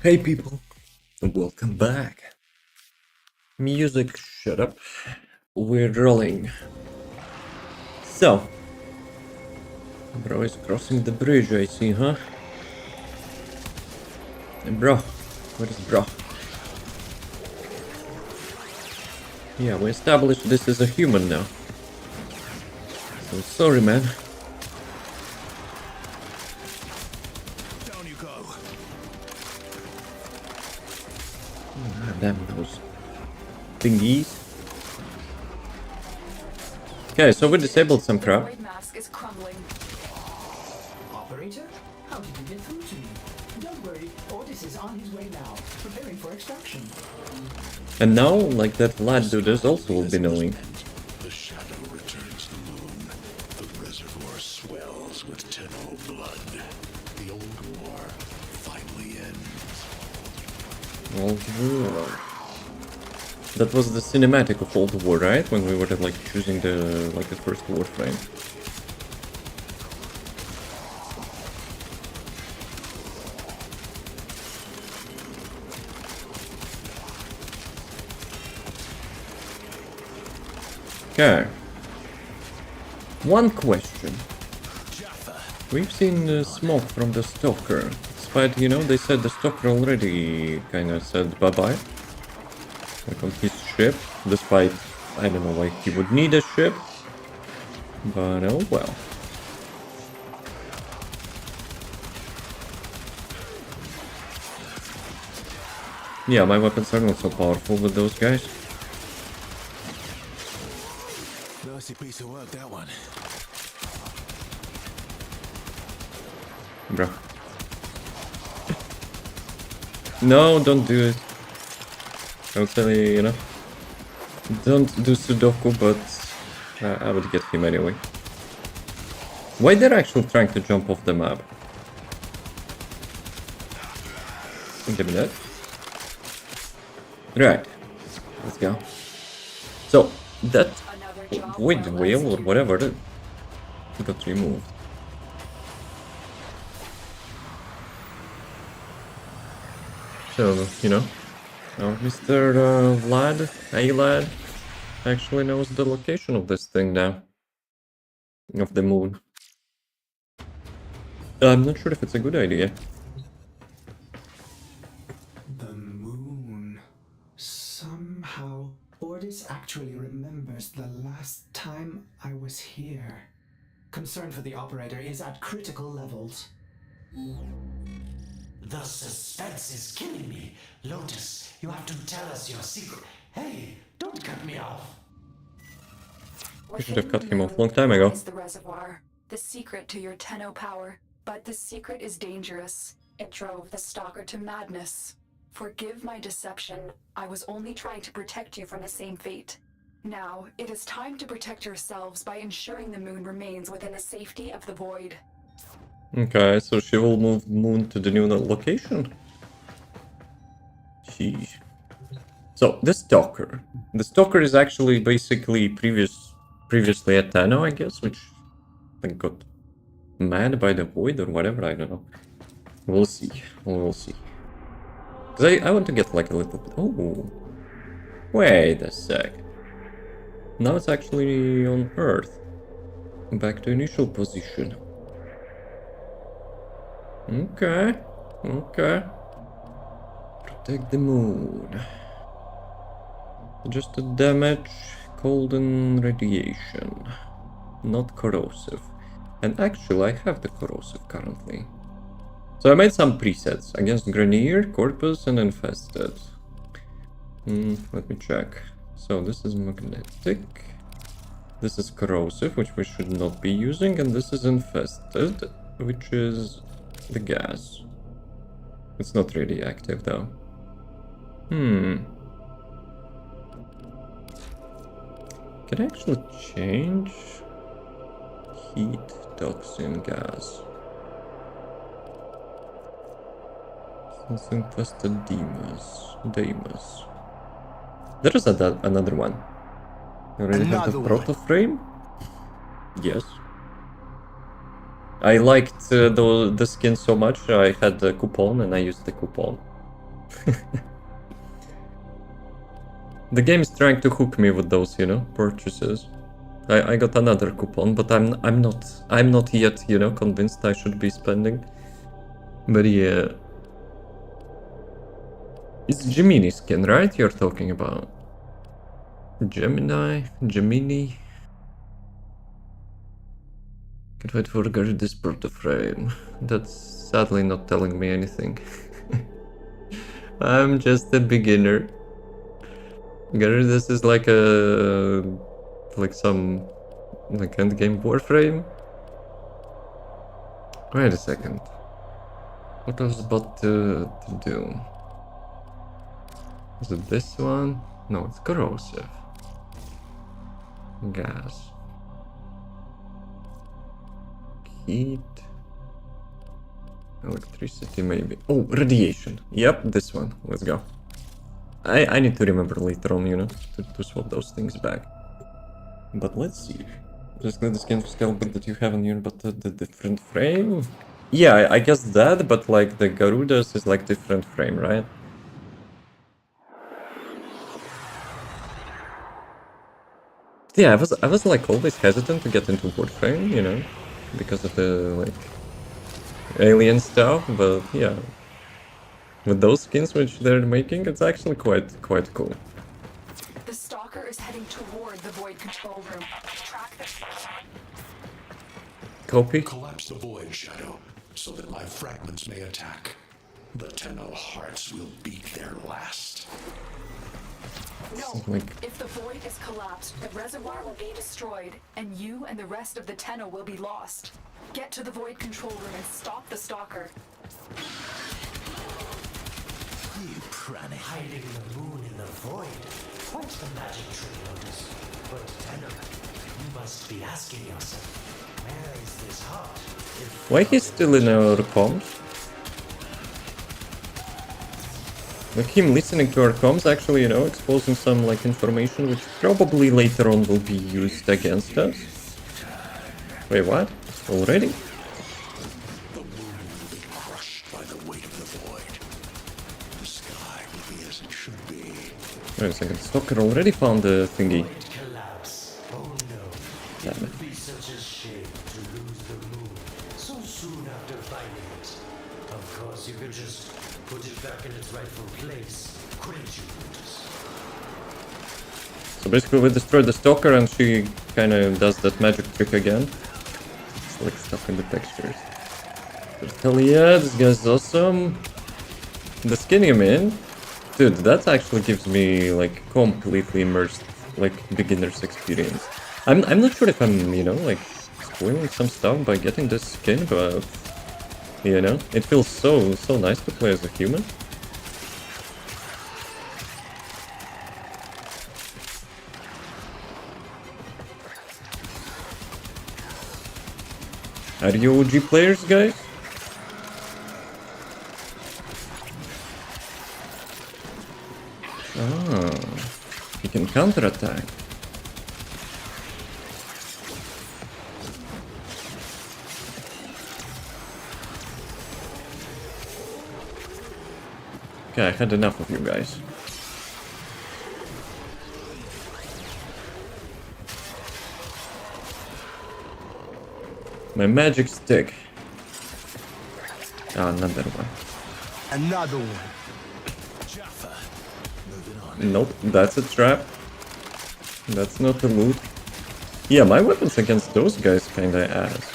Hey people, and welcome back. Music, shut up. We're rolling. So, bro is crossing the bridge, I see, huh? And bro, where is bro? Yeah, we established this is a human now. So sorry, man. Down you go. Damn those. thingies. Okay, so we disabled some The crap. void mask is crumbling. Operator, how did you get through to me? Don't worry, Otis is on his way now, preparing for extraction. And now, like that lad dude is also will be knowing. The shadow returns the moon. The reservoir swells with Tenno blood. The old war finally ends. Old War. That was the cinematic of Old War, right? When we were like choosing the first Warframe. Okay. One question. We've seen smoke from the Stalker. Despite, you know, they said the Stalker already kind of said bye-bye. Like on his ship. Despite, I don't know why he would need a ship. But oh well. Yeah, my weapons are not so powerful with those guys. Nasty piece of work, that one. Bruh. No, don't do it. I'll tell you, you know. Don't do Sudoku, but I would get him anyway. Why they're actually trying to jump off the map? Give me that. Right. Let's go. So, that Another job wind well wheel or executed. whatever that got removed. So, you know, now Mr. Lad actually knows the location of this thing now. Of the moon. I'm not sure if it's a good idea. The moon. Somehow, Otis actually remembers the last time I was here. Concern for the operator is at critical levels. The suspense is killing me. Lotus, you have to tell us your secret. Hey, don't cut me off. We should have cut Within him the off long time ago. lies the reservoir, the secret to your Tenno power. But the secret is dangerous. It drove the Stalker to madness. Forgive my deception. I was only trying to protect you from the same fate. Now, it is time to protect yourselves by ensuring the moon remains within the safety of the void. Okay, so she will move moon to the new location. Sheesh. So, the Stalker. The Stalker is actually basically previously a Tenno, I guess, which like got mad by the void or whatever, I don't know. We'll see. We'll see. Because I want to get like a little bit... Oh! Wait a sec. Now it's actually on Earth. Back to initial position. Okay. Okay. Protect the moon. Just a damage, cold and radiation. Not corrosive. And actually I have the corrosive currently. So I made some presets against Grenier, Corpus and Infested. Let me check. So this is magnetic. This is corrosive, which we should not be using. And this is Infested, which is the gas. It's not really active though. Can I actually change? Heat, toxin, gas. Since infested Deimos. There is another one. You already have the Another proto frame? Yes. I liked the skin so much, I had the coupon and I used the coupon. The game is trying to hook me with those, you know, purchases. I got another coupon, but I'm not yet, you know, convinced I should be spending. But yeah. It's Gemini skin, right? You're talking about Gemini. Can't wait for this proto frame. That's sadly not telling me anything. I'm just a beginner. This is like a... like some... like endgame Warframe? Wait a second. What I was about to do? Is it this one? No, it's corrosive. Gas. Heat. Electricity maybe. Oh, radiation. Yep, this one. Let's go. I need to remember later on, you know, to swap those things back. But let's see. Just glad this game scale bit that you have on here, but the different frame? Yeah, I guess that, but like the Garuda's is like different frame, right? Yeah, I was like always hesitant to get into Warframe, you know, because of the like alien stuff, but yeah. With those skins which they're making, it's actually quite cool. The stalker is heading toward the void control room. Track this. Copy. Collapse the void, Shadow, so that my fragments may attack. The Tenno hearts will beat their last. No, Like... if the void is collapsed, the reservoir will be destroyed, and you and the rest of the Tenno will be lost. Get to the void control room and stop the stalker. You pranny. Hiding the moon in the void. What's the magic trick on this? But Tenno, you must be asking yourself, where is this heart? If Why he's still in our comms? Like him listening to our comms actually, you know, exposing some like information which probably later on will be used against us. Wait, what? Already? The moon will be crushed by the weight of the void. The sky will be as it should be. Wait a second, Stalker already found the thingy. void collapse, oh no, Damn it it. would be such a shame to lose the moon so soon after finding it. Of course, you could just put it back in its rightful place, couldn't you, Brutus? So basically we destroyed the Stalker and she kinda does that magic trick again. It's like stuff in the textures. But hell yeah, this guy's awesome. The skin I'm in, dude, that actually gives me like completely immersed, like beginner's experience. I'm not sure if I'm, you know, like spoiling some stuff by getting this skin, but you know, it feels so nice to play as a human. Are you OG players, guys? Ah, you can counterattack. Okay, I had enough of you guys. My magic stick. Ah, another one. Another one. Jaffa. Moving on. Nope, that's a trap. That's not a loot. Yeah, my weapons against those guys kinda ass.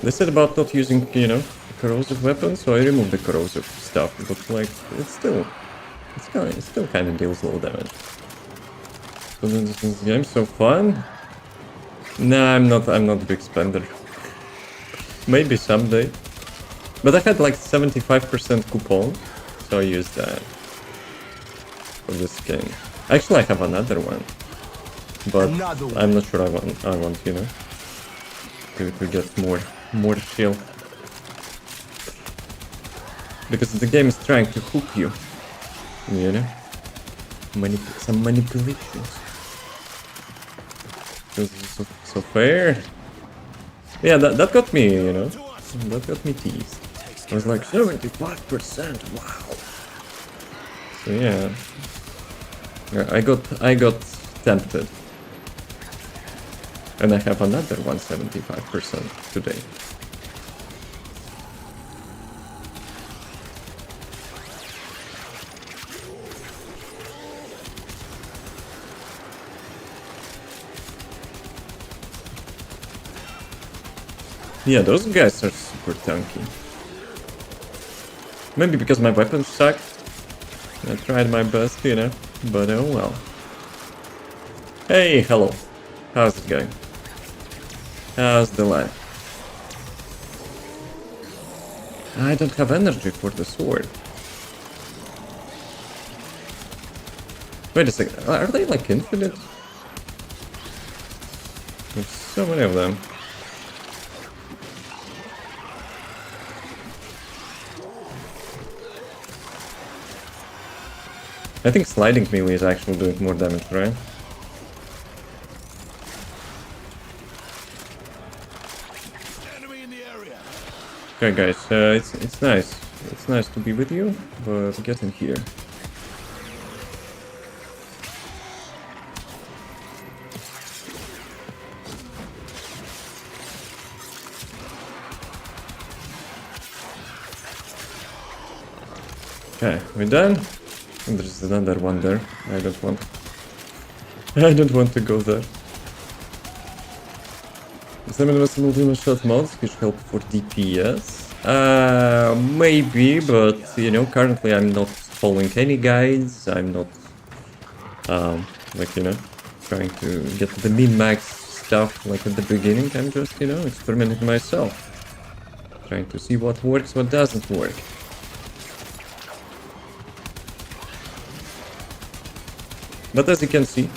They said about not using, you know, corrosive weapons, so I removed the corrosive stuff, but like, it's still kinda deals low damage. So this game's so fun. Nah, I'm not a big spender. Maybe someday. But I had like 75% coupon, so I used that for this game. Actually, I have another one, but Another one. I'm not sure I want, you know, to get more shield. Because the game is trying to hook you, you know, some manipulations. This is so fair. Yeah, that got me, you know, that got me teased. I was like 75%, wow. So yeah, I got tempted, and I have another 175% today. Yeah, those guys are super tanky. Maybe because my weapons suck. I tried my best, you know, but oh well. Hey, hello. How's it going? How's the life? I don't have energy for the sword. Wait a second, are they like infinite? There's so many of them. I think sliding melee is actually doing more damage, right? Enemy in the area. Okay guys, it's nice. It's nice to be with you, but get in here. Okay, we're done. And there's another one there. I don't want to go there. Summon was multiple shot mods, which help for DPS. Maybe, but you know, currently I'm not following any guides. I'm not, like, you know, trying to get the min-max stuff like at the beginning. I'm just, you know, experimenting myself. Trying to see what works, what doesn't work. But as you can see,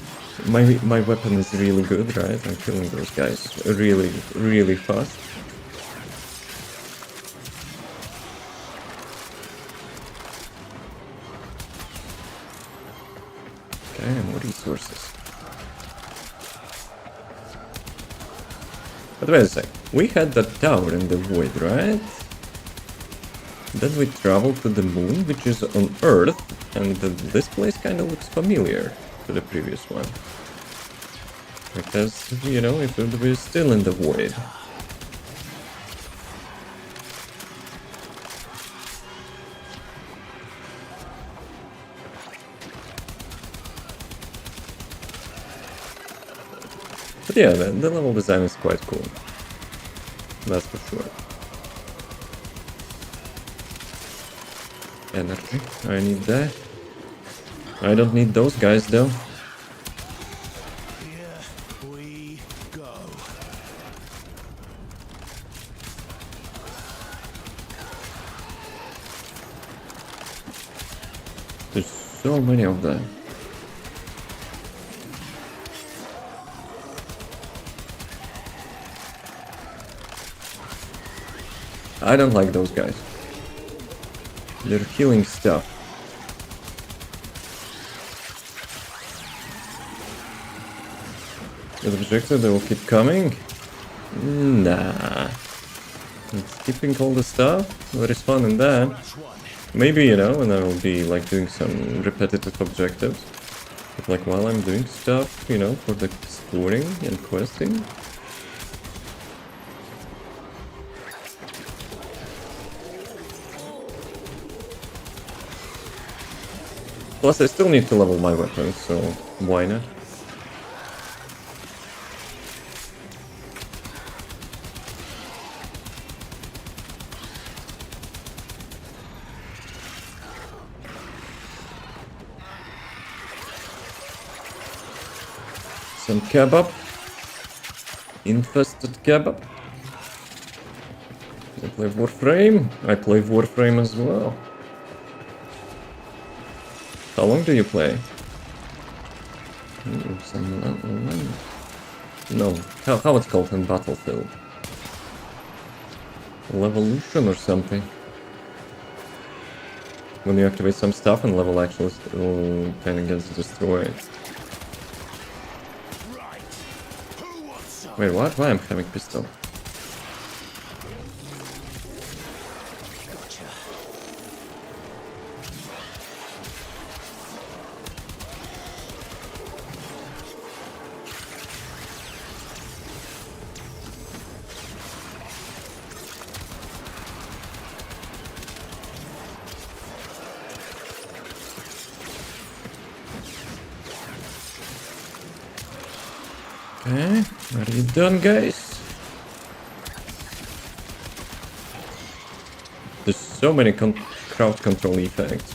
my weapon is really good, right? I'm killing those guys really, really fast. Okay, more resources. But wait a sec, we had that tower in the void, right? Then we traveled to the moon, which is on Earth, and this place kind of looks familiar to the previous one. Because, you know, we're still in the void. But yeah, the level design is quite cool. That's for sure. Energy, I need that. I don't need those guys though. Here we go. There's so many of them. I don't like those guys. They're killing stuff. The objective, they will keep coming? Nah. It's keeping all the stuff. There is fun in that. Maybe, you know, and I will be like doing some repetitive objectives. But like while I'm doing stuff, you know, for the exploring and questing. Plus I still need to level my weapons, so why not? Some kebab. Infested kebab. I play Warframe. I play Warframe as well. How long do you play? Ooh, no, how it's called in Battlefield? Levolution or something. When you activate some stuff and level actually kind of gets destroyed. Wait, what? Why I'm having pistol? Okay, are you done, guys? There's so many crowd control effects.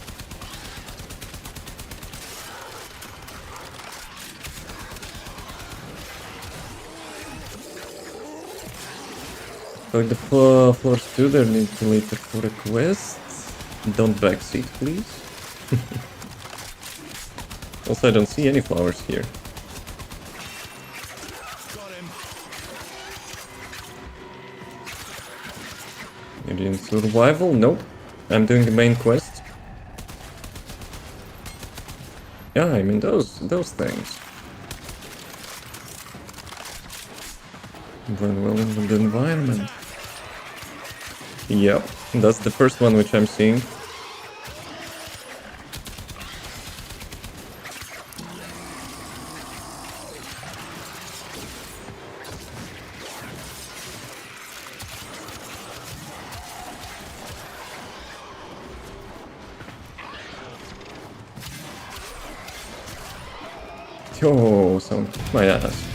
So the floors 2, there need to later for a quest. Don't backseat, please. Also, I don't see any flowers here. Maybe in survival? Nope. I'm doing the main quest. Yeah, I mean those things. Blend well in the environment. Yep, that's the first one which I'm seeing. Yo, someone kicked my ass.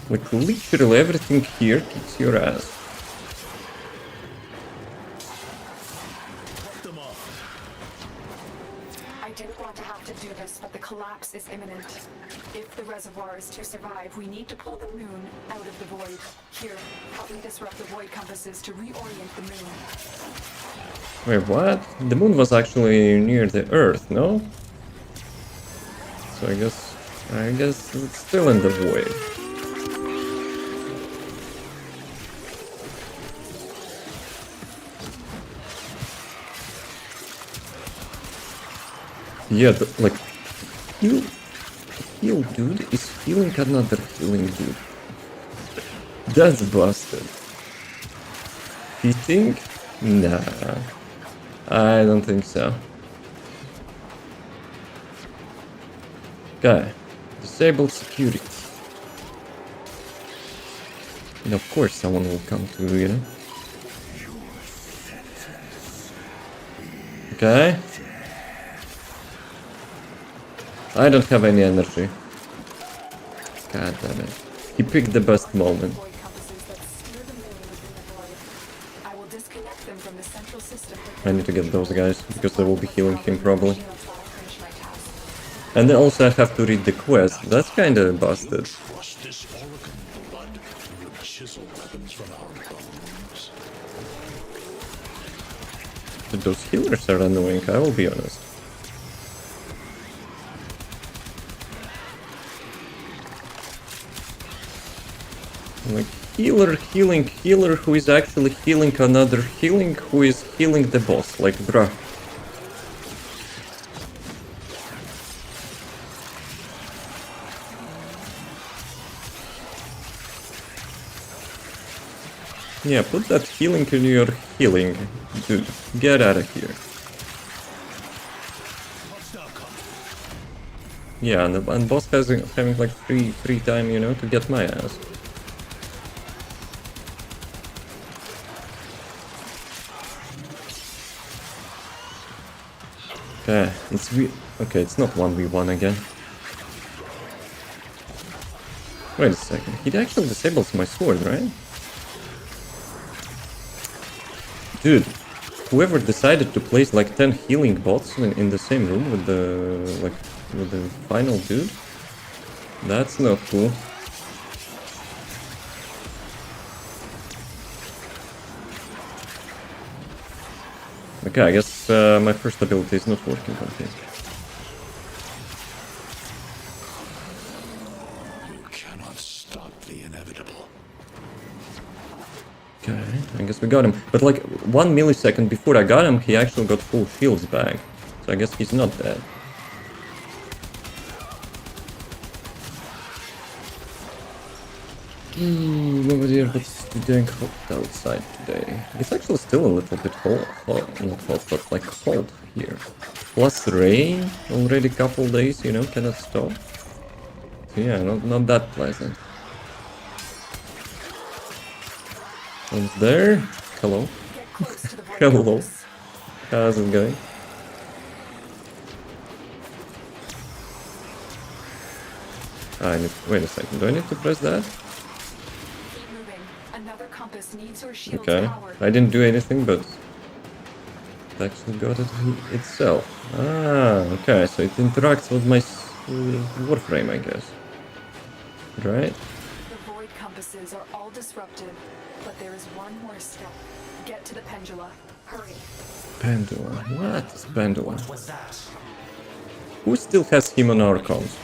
Like literally everything here kicks your ass. I didn't want to have to do this, but the collapse is imminent. If the reservoir is to survive, we need to pull the moon out of the void. Here, help me disrupt the void compasses to reorient the moon. Wait, what? The moon was actually near the Earth, no? So I guess it's still in the void. Yeah, like heal dude is healing another healing dude. That's busted. Hitting? Nah. I don't think so. Okay. Disable security. And of course someone will come to, you know. Okay. I don't have any energy. God damn it. He picked the best moment. Void compasses that steer the moon within the void. I will disconnect them from the central system. I need to get those guys, because they will be healing him probably. Shields while I finish my task. And then also I have to read the quest. That's kinda busted. Trust this Oregon blood. You would chisel weapons from our bones. But those healers are annoying, I will be honest. Like, healer healing healer who is actually healing another healing who is healing the boss. Like, bruh. Yeah, put that healing in your healing. Dude, get out of here. Yeah, and boss has having like free time, you know, to get my ass. Okay, okay, it's not 1v1 again. Wait a second, he actually disables my sword, right? Dude, whoever decided to place like 10 healing bots in the same room with the final dude, that's not cool. Okay, I guess my first ability is not working on him. You cannot stop the inevitable. Okay, I guess we got him. But like 1 millisecond before I got him, he actually got full shields back. So I guess he's not dead. Nobody here, but it's doing hot outside today. It's actually still a little bit hot, not hot, but like cold here. Plus rain already couple days, you know, cannot stop. So yeah, not that pleasant. One's there. Hello. Get close to the void Hello. compass. How's it going? Wait a second, do I need to press that? Keep moving. Another compass needs your shield Okay, power. I didn't do anything, but it actually got it itself. Ah, okay, so it interacts with my Warframe, I guess. right? The void compasses are all disrupted, but there is one more step. Get to the pendula. Hurry. Pendula. What is Pendula? What was that? Who still has him on our comms?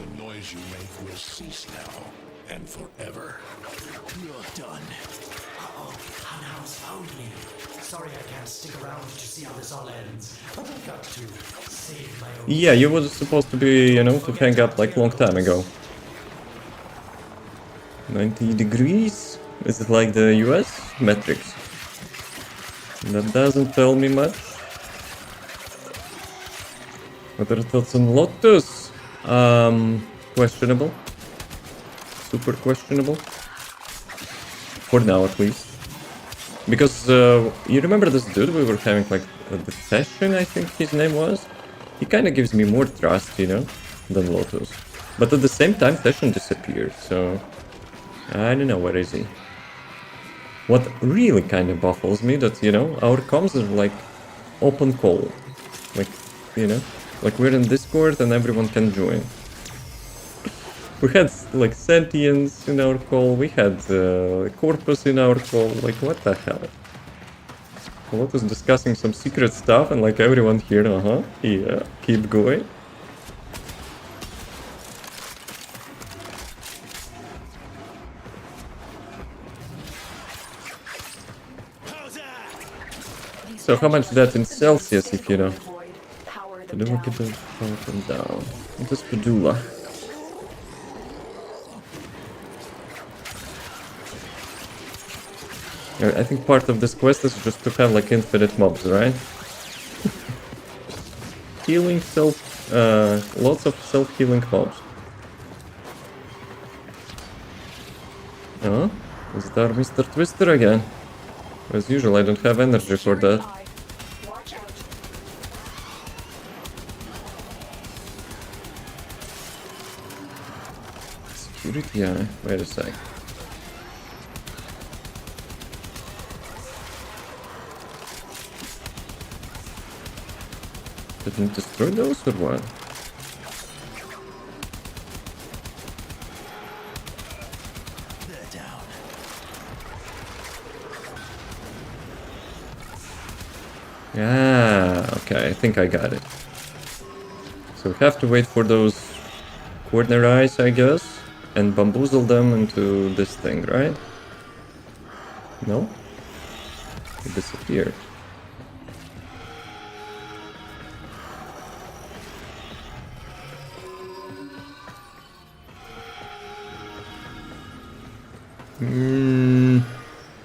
The noise you make will cease now, and forever. You're done. Uh-oh, Hannah's found me. Sorry I can't stick around to see how this all ends, but I've got to save my own... Yeah, you were supposed to be, you know, to hang up like long time ago. 90 degrees? Is it like the US? Metrics. That doesn't tell me much. What are thoughts on Lotus? Questionable. Super questionable. For now, at least. Because, you remember this dude we were having, like, the session, I think his name was? He kinda gives me more trust, you know, than Lotus. But at the same time, Session disappeared, so... I don't know, where is he? What really kinda baffles me, that, you know, our comms are, like, open call. Like, you know, like we're in Discord and everyone can join. We had, like, Sentience in our call, we had Corpus in our call, like, what the hell? Lotus discussing some secret stuff and, like, everyone here, yeah, keep going. So how much that in Celsius, if you know? Void. Power So them then we get down. the power them down. What is Pedula? I think part of this quest is just to have like infinite mobs, right? Healing lots of self-healing mobs. Oh, is it our Mr. Twister again? As usual, I don't have energy for that. Eye. Watch out. Security eye. Wait a sec. Didn't destroy those or what? They're down. Ah, okay, I think I got it. So we have to wait for those corner eyes, I guess, and bamboozle them into this thing, right? No? It disappeared.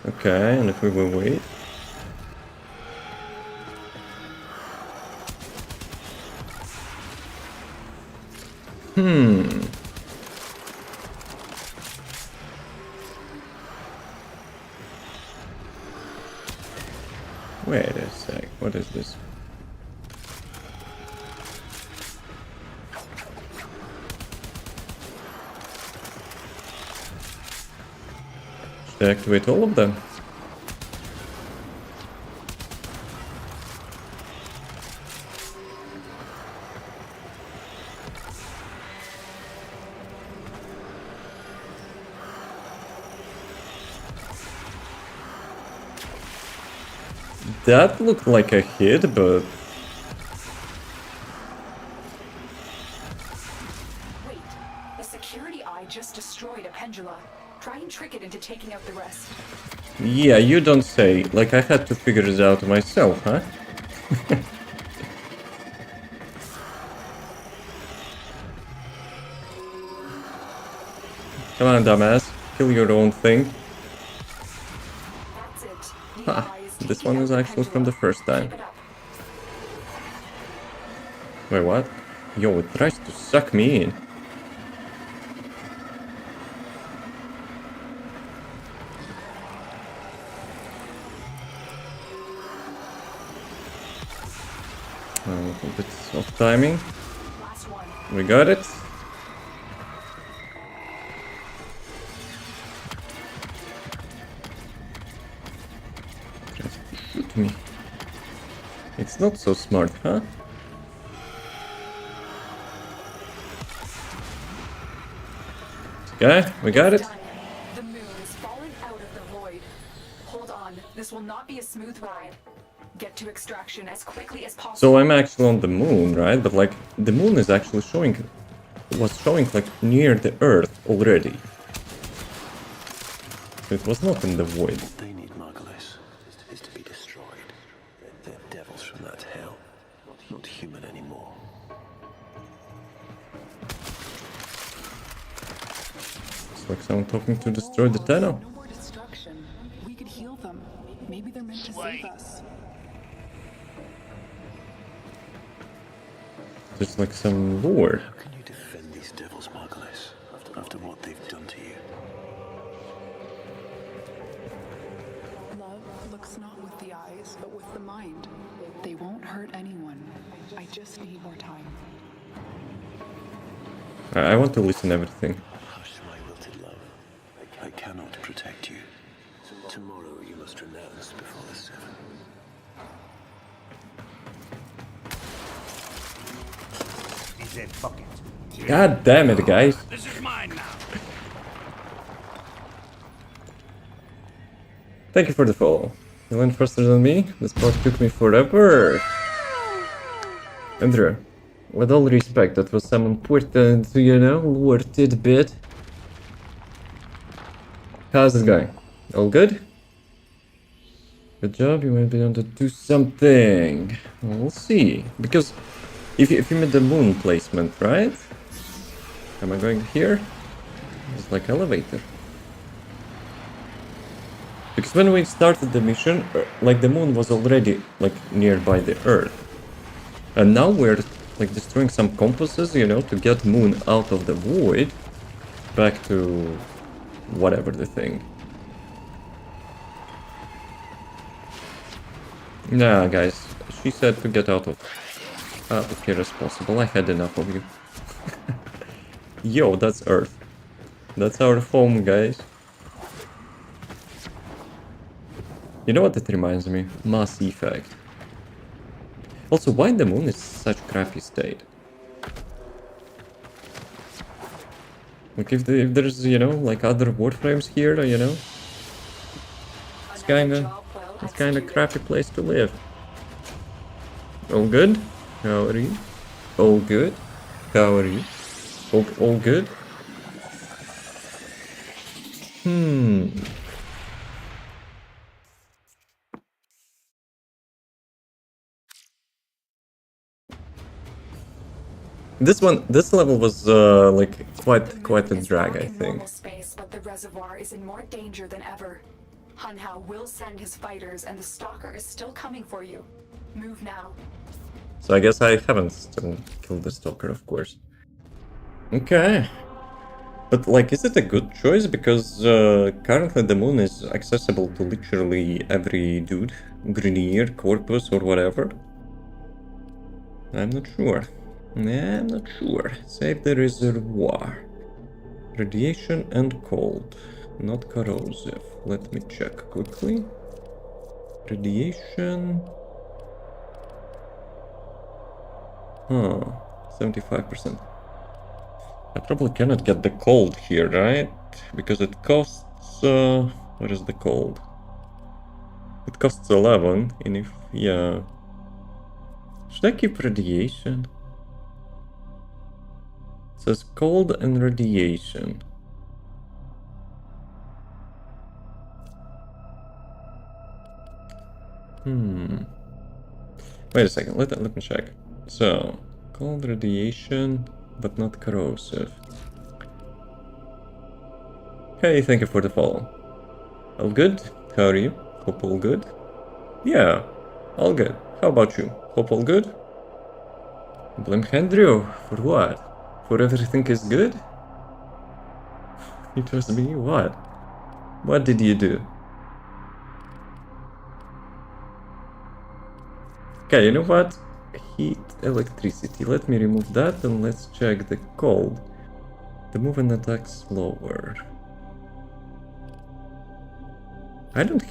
Okay, and if we will wait. Wait a sec, what is this? Should I activate all of them? That looked like a hit, but... Wait. The security eye just destroyed a pendula. Try and trick it into taking out the rest. Yeah, you don't say. Like, I had to figure this out myself, huh? Come on, dumbass. Kill your own thing. That's it. The Ah, eye is this taking one out is the actually from the pendula. first time. Keep it up. Wait, what? Yo, it tries to suck me in. A little bit of timing. Last one. We got it. Tries to shoot me. It's not so smart, huh? Okay, we got it. Done. The moon is falling out of the void. Hold on, this will not be a smooth ride. Get to extraction as quickly as possible. So I'm actually on the moon, right? But like, the moon is actually showing, was showing like near the Earth already. So it was not in the void. They need Margulis is to be destroyed. They're devils from that hell, not human anymore. It's like someone talking to destroy the Tenno. No more destruction. We could heal them. Maybe they're meant to save us. There's like some lure. How can you defend these devils, Margulis, after what they've done to you? Love looks not with the eyes, but with the mind. They won't hurt anyone. I just need more time. I want to listen to everything. Hush, my wilted love. I cannot protect you. Tomorrow you must renounce before the seven. Is it fucking? God damn it, guys. This is mine now. Thank you for the follow. You went faster than me. This part took me forever. Andrew, with all respect, that was some important, you know, lore tidbit. How's it going? All good? Good job, you might be able to do something. We'll see. Because if you made the moon placement, right? Am I going here? It's like elevator. Because when we started the mission, like the moon was already like nearby the Earth. And now we're like destroying some compasses, you know, to get moon out of the void back to whatever the thing. Nah, guys, she said to get out of here as possible. I had enough of you. Yo, that's Earth. That's our home, guys. You know what it reminds me? Mass Effect. Also, why the moon is such crappy state? Like if there's, you know, like other warframes here, you know? It's kinda crappy place to live. All good? How are you? All good? How are you? All good? This level was like quite a drag, I think. Space, but the reservoir is in more danger than ever. Hunhao will send his fighters, and the stalker is still coming for you. Move now. So I guess I haven't still killed the stalker, of course. Okay. But like, is it a good choice? Because currently the moon is accessible to literally every dude, Grenier, Corpus, or whatever. I'm not sure. I'm not sure. Save the reservoir. Radiation and cold. Not corrosive. Let me check quickly. Radiation. Huh. 75%. I probably cannot get the cold here, right? Because it costs... what is the cold? It costs 11, and if... yeah... Should I keep radiation? It says cold and radiation. Wait a second, let me check. So, cold radiation, but not corrosive. Hey, thank you for the follow. All good? How are you? Hope all good? Yeah, all good. How about you? Hope all good? Blame Andrew. For what? For everything is good? It was me? What? What did you do? Okay, you know what? Heat, electricity. Let me remove that and let's check the cold. The move and attack slower. I don't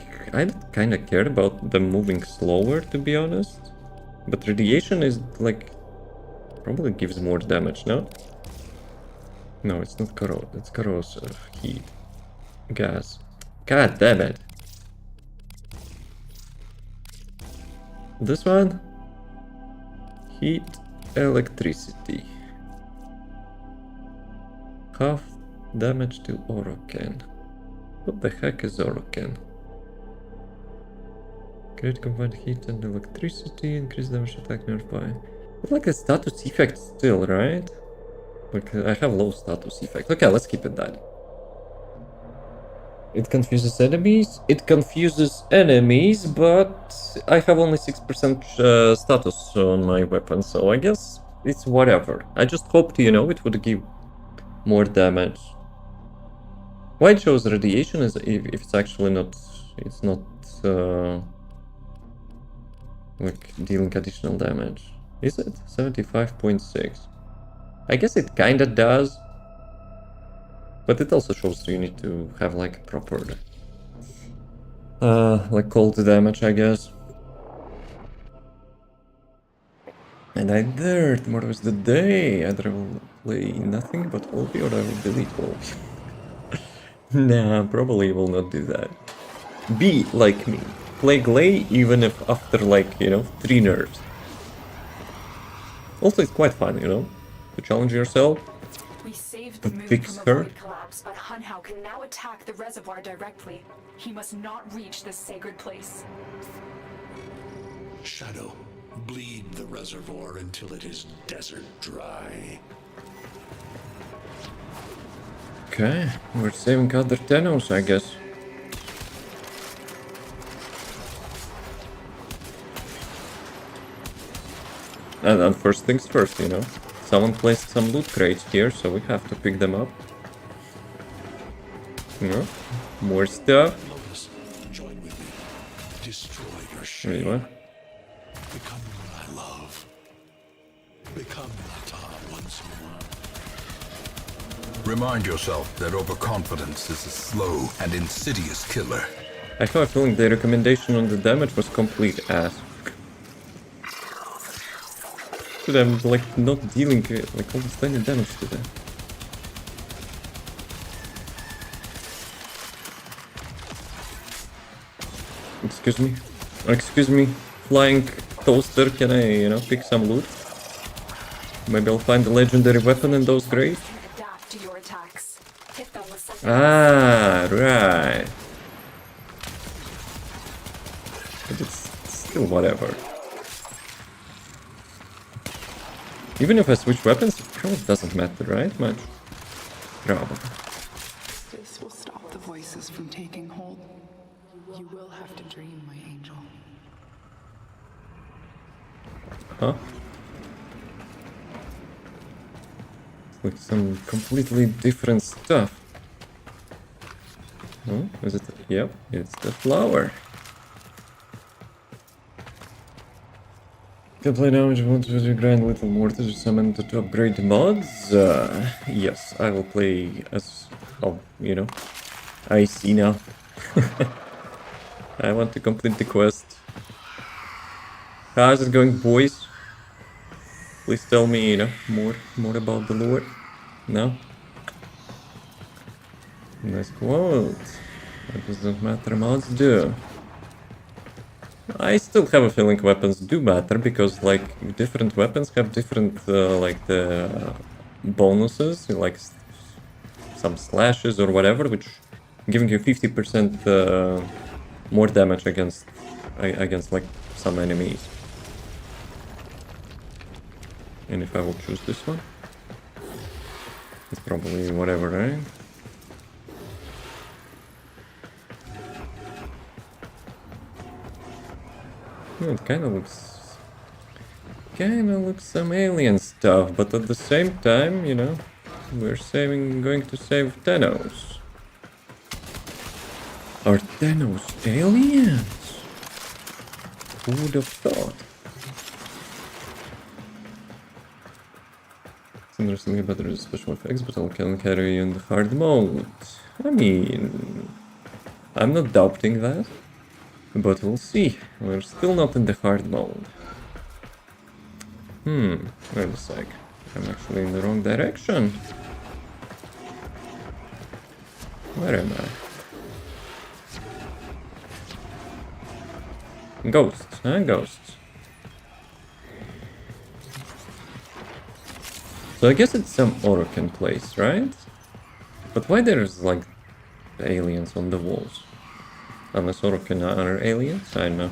kinda care about them moving slower, to be honest. But radiation is like... probably gives more damage, no? No, it's not it's corrosive. Heat. Gas. God damn it. This one? Heat, electricity. Half damage to Oroken. What the heck is Oroken? Create combined heat and electricity, increase damage attack nearby. It's like a status effect still, right? Like, I have low status effect. Okay, let's keep it that. It confuses enemies. It confuses enemies, but I have only 6% status on my weapon, so I guess it's whatever. I just hoped, you know, it would give more damage. Why it shows radiation is if it's actually not... It's not... like, dealing additional damage. Is it? 75.6. I guess it kinda does. But it also shows you need to have like a proper... like cold damage, I guess. And I dare, tomorrow is the day. Either I will play nothing but Wolby or I will delete Wolby. Nah, probably will not do that. Be like me. Play Glay even if after like, you know, 3 nerfs. Also, it's quite fun, you know, to challenge yourself. We saved the moon Fix from a her. void collapse, but Hunhow can now attack the reservoir directly. He must not reach this sacred place. Shadow, bleed the reservoir until it is desert dry. Okay, we're saving other Tennos, I guess. And then first things first, you know. Someone placed some loot crates here, so we have to pick them up. Yeah, more stuff. Lotus, join with me. Destroy your shame. Wait, what? Become what I love. Become Nata once more. Remind yourself that overconfidence is a slow and insidious killer. I have a feeling the recommendation on the damage was complete ass. Dude, I'm like not dealing like all this tiny damage to them. Excuse me? Excuse me, flying toaster, can I, you know, pick some loot? Maybe I'll find a legendary weapon in those graves? Adapt to your attacks. Hit them with something. Ah, right. But it's still whatever. Even if I switch weapons, it probably doesn't matter, right? Much. Probably. This will stop the voices from taking hold. You will have to dream, my angel. Huh? Like some completely different stuff. Oh, is it? Yep, it's the flower. Can play now if you want to grind little mortars or summon to upgrade mods. Yes, I will play as, oh, you know, I see now. I want to complete the quest. How's it going, boys? Please tell me, you know, more about the lore. No? Nice quote. What doesn't matter, mods do. I still have a feeling weapons do matter, because, like, different weapons have different, like, the bonuses, like some slashes or whatever, which giving you 50% more damage against, like, some enemies. And if I will choose this one, it's probably whatever, right? It kind of looks some alien stuff, but at the same time, you know, we're going to save Tennos. Are Tennos aliens? Who would have thought? It's interesting about the special effects, but I can carry you in the hard mode. I mean, I'm not doubting that. But we'll see. We're still not in the hard mode. Wait a sec. I'm actually in the wrong direction. Where am I? Ghosts, huh? Ghosts. So I guess it's some Orokin place, right? But why there's like aliens on the walls? Unless Orokin are aliens? I don't know.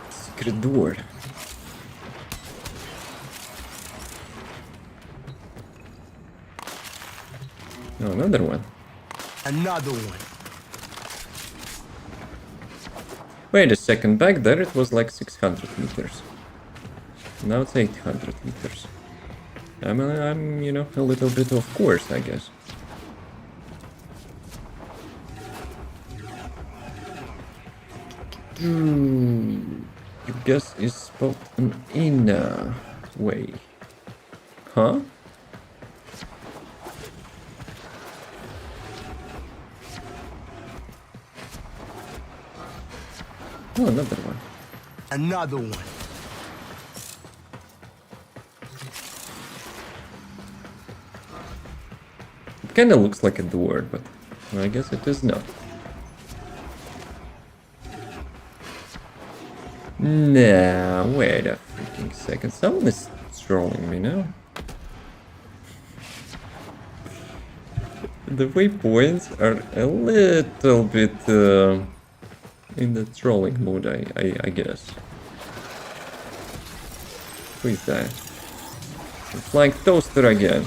Secret door. Oh, another one. Another one. Wait a second, back there it was like 600 meters. Now it's 800 meters. I'm, you know, a little bit off course, I guess. Your guess is spot in way. Huh? Oh, another one. Another one. It kinda looks like a door, but I guess it is not. Nah, wait a freaking second. Someone is trolling me now. The waypoints are a little bit in the trolling mode, I guess. Who is that? Flying toaster again.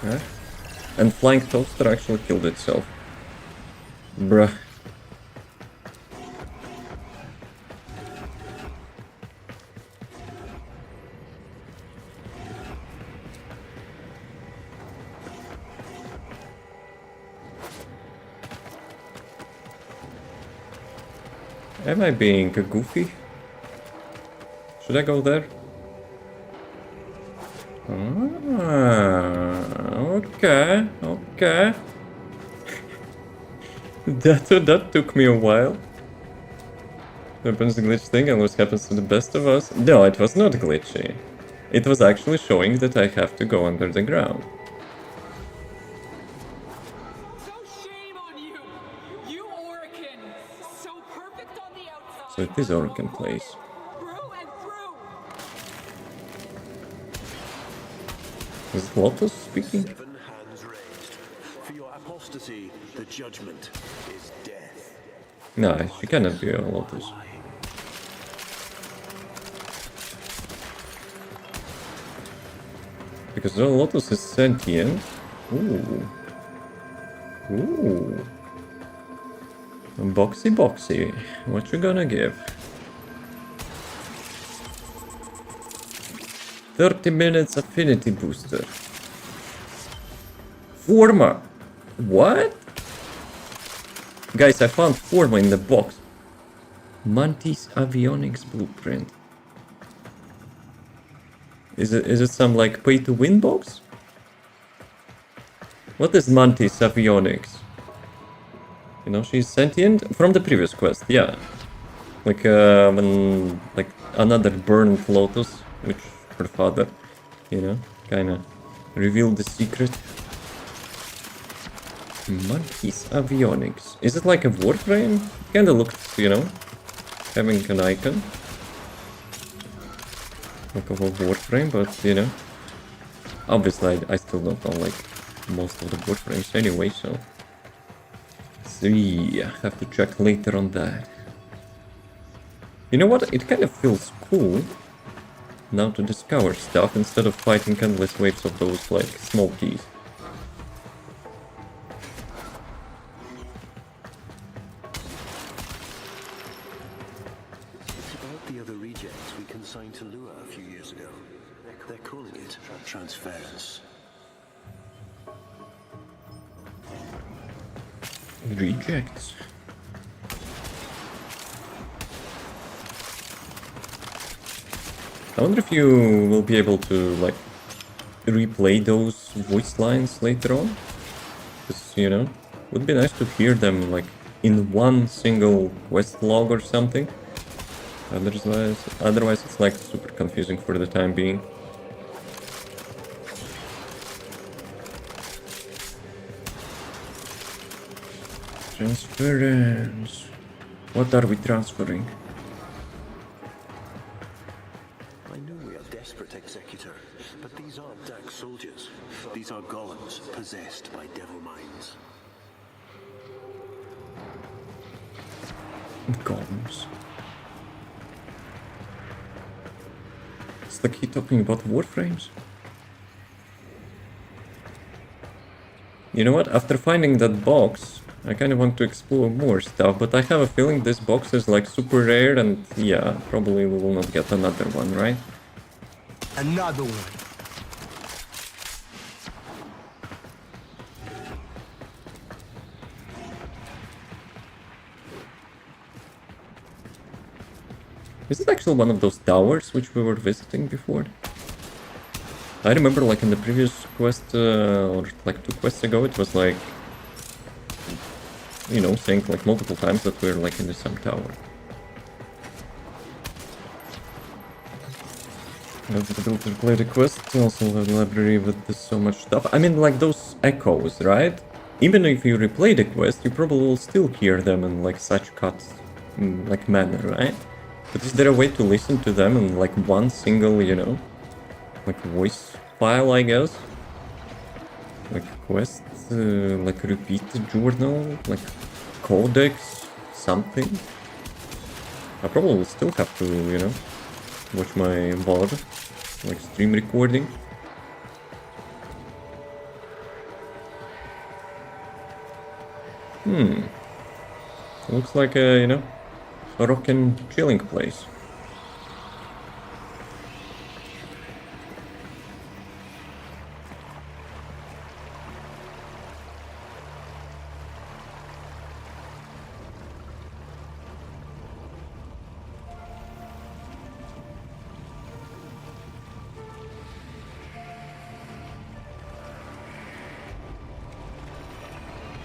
Huh? And flying toaster actually killed itself. Bruh. Am I being goofy? Should I go there? Okay, okay. that took me a while. Happens the glitch thing, always happens to the best of us. No, it was not glitchy. It was actually showing that I have to go under the ground. So it is Orokin place. Is it Lotus speaking? 7 hands raised. For your apostasy, the judgment is death. No, she cannot be a Lotus. Because the Lotus is sentient. Ooh. Ooh. Boxy boxy. What you gonna give? 30 minutes affinity booster. Forma! What? Guys, I found Forma in the box. Mantis avionics blueprint. Is it some like pay to win box? What is Mantis avionics? You know, she's sentient from the previous quest, yeah. Like when like another burned lotus, which her father, you know, kinda revealed the secret. Mantis avionics. Is it like a warframe? Kinda looks, you know, having an icon. Like a warframe, but you know. Obviously I still don't know like most of the warframes anyway, so. See, I have to check later on that. You know what? It kind of feels cool now to discover stuff instead of fighting endless waves of those like small keys. About the other rejects we consigned to Lua a few years ago. They're calling it transference. Rejects. I wonder if you will be able to like replay those voice lines later on. Because, you know, Would be nice to hear them like in one single quest log or something. Otherwise it's like super confusing for the time being. Transference. What are we transferring? I know we are desperate, Executor, but these aren't Dark soldiers. These are golems possessed by devil minds. Golems. It's like he talking about warframes. You know what? After finding that box, I kind of want to explore more stuff, but I have a feeling this box is like super rare and yeah, probably we will not get another one, right? Another one. Is it actually one of those towers which we were visiting before? I remember like in the previous quest, or like 2 quests ago, it was like, you know, saying like multiple times that we're like in the same tower. Have the ability to play the quest, also have a library with so much stuff. I mean, like those echoes, right? Even if you replay the quest, you probably will still hear them in like such cuts, like manner, right? But is there a way to listen to them in like one single, you know, like voice file, I guess? Like quest, like repeat journal, like codex, something? I probably will still have to, you know, watch my VOD, like stream recording. Looks like a, you know, a rockin' chilling place.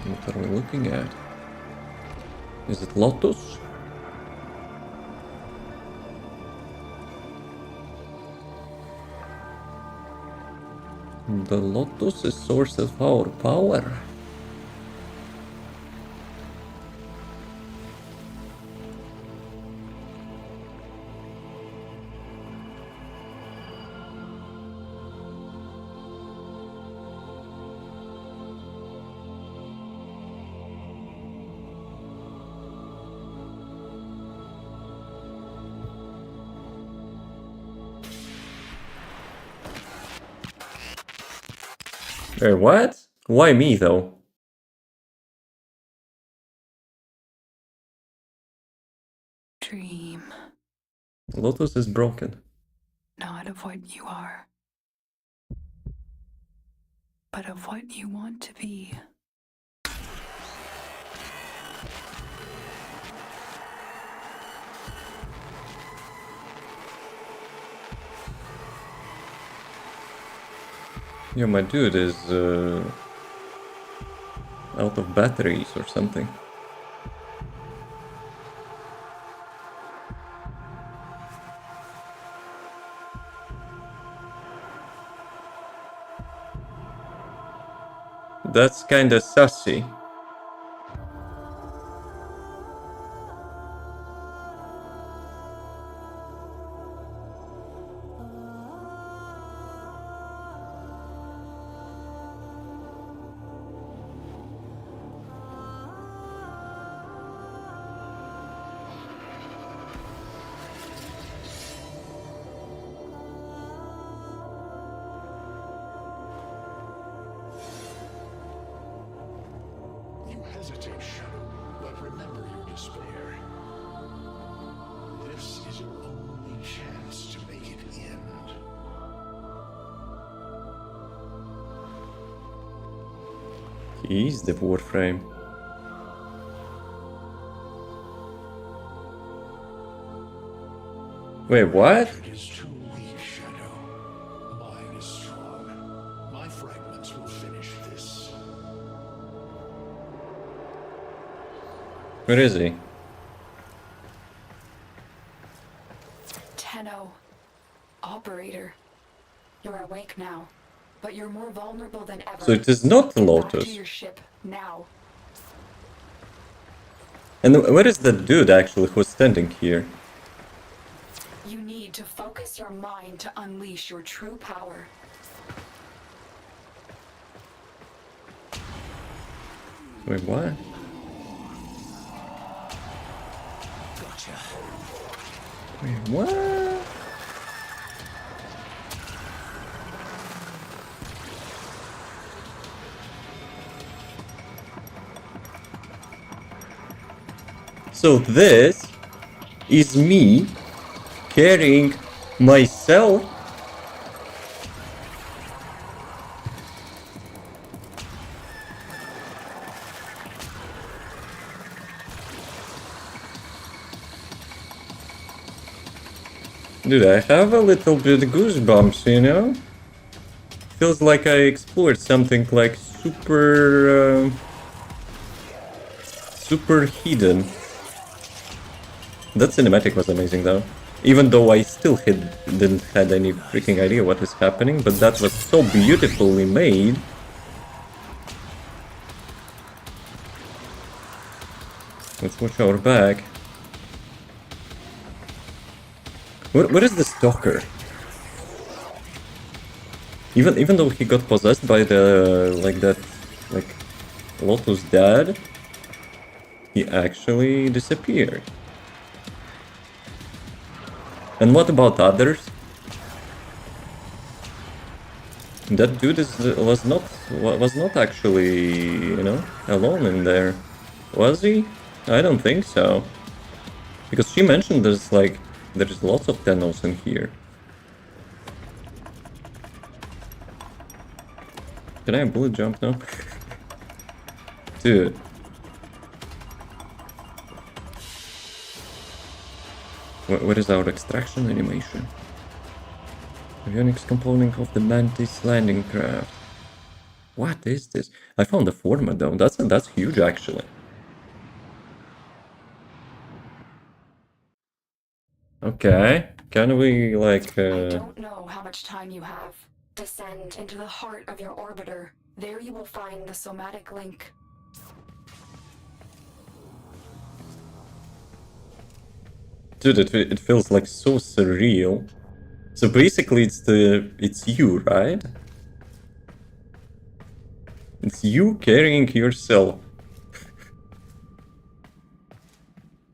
What are we looking at? Is it Lotus? The Lotus is source of our power. Wait, what? Why me though? Dream, Lotus is broken. not of what you are, but of what you want to be. Yeah, my dude is out of batteries or something. That's kinda sassy. You hesitate, Shadow, but remember your despair. This is your only chance to make it end. He's the Warframe. Wait, what? It is too weak, Shadow. Mine is strong. My fragments will finish this. Where is he? Tenno. Operator. You're awake now, but you're more vulnerable than ever. So it is not the Get back Lotus. to your ship now. And where is the dude actually who's standing here? You need to focus your mind to unleash your true power. Wait, what? Gotcha. Wait, what? So this is me carrying myself. Dude, I have a little bit goosebumps, you know? Feels like I explored something like super hidden. That cinematic was amazing though. Even though I still didn't had any freaking idea what is happening, but that was so beautifully made. Let's watch our back. What is the stalker? Even though he got possessed by the like Lotus dad, he actually disappeared. And what about others? That dude was not actually, you know, alone in there, was he? I don't think so, because she mentioned there's lots of Tennos in here. Can I bullet jump now? Dude. What is our extraction animation? Avionics component of the Mantis landing craft. What is this? I found the format though. That's huge actually. Okay. Can we like I don't know how much time you have. Descend into the heart of your orbiter. There you will find the somatic link. Dude, it feels like so surreal. So basically it's you, right? It's you carrying yourself.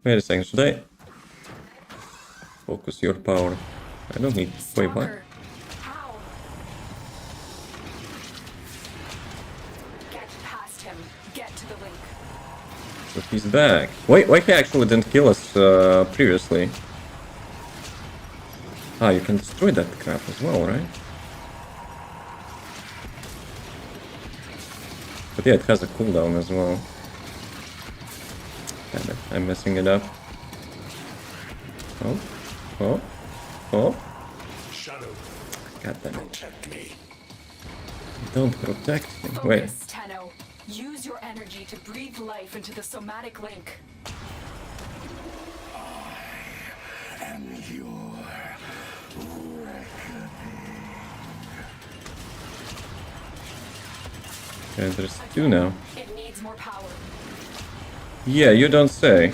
Wait a second, should I focus your power? I don't need. Wait, what? How? Get past him. Get to the link. So he's back. Why he actually didn't kill us previously? Ah, you can destroy that crap as well, right? But yeah, it has a cooldown as well. Damn it, I'm messing it up. Oh, oh, oh. Shadow, God damn it. protect me. Don't protect him. Wait. Focus, Tenno. Use your energy to breathe life into the somatic link. And your Okay, there's two now. It needs more power. Yeah, you don't say.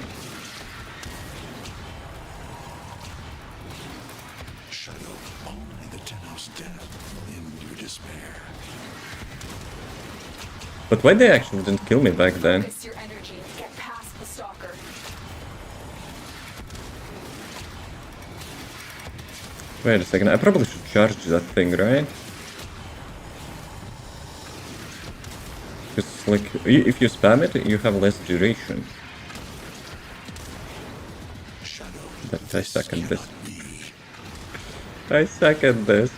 Shadow, only the Tenno's death will end your despair. But why they actually didn't kill me back then? Focus your energy. Get past the stalker. Wait a second, I probably should charge that thing, right? Because, like, if you spam it, you have less duration. Shadow, But I second this. cannot be. I second this.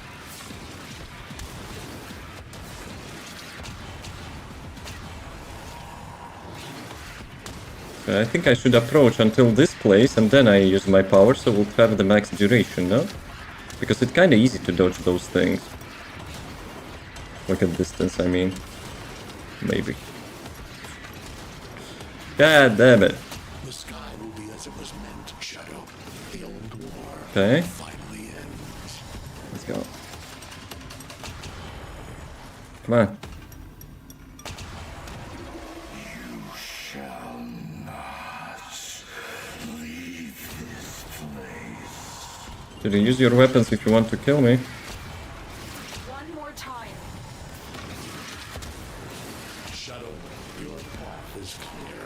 I think I should approach until this place and then I use my power, so we'll have the max duration, no? Because it's kinda easy to dodge those things. Like at distance, I mean. Maybe. God damn it. The sky will be as it was meant, Shadow. The old war Okay. finally ends. Let's go. Come on. You shall not leave this place. Should you use your weapons if you want to kill me? One more time. Shadow, your path is clear.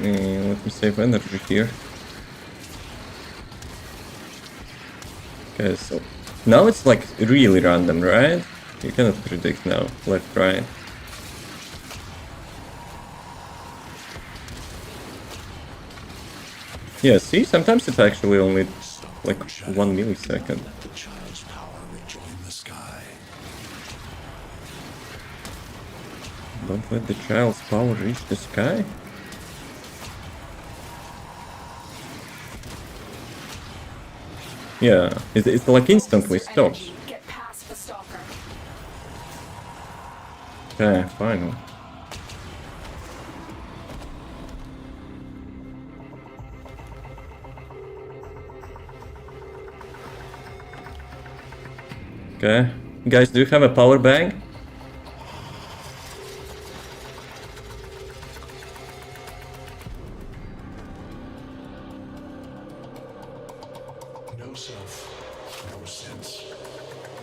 Let me save energy here. Okay, so now it's like really random, right? You cannot predict now, left, right. Yeah, see, sometimes it's actually only like 1 millisecond. Let the child's power rejoin the sky. Don't let the child's power reach the sky. Yeah, it's like instantly stops. Get past the stalker. Okay, fine. Okay, guys, do you have a power bank? No self, no sense,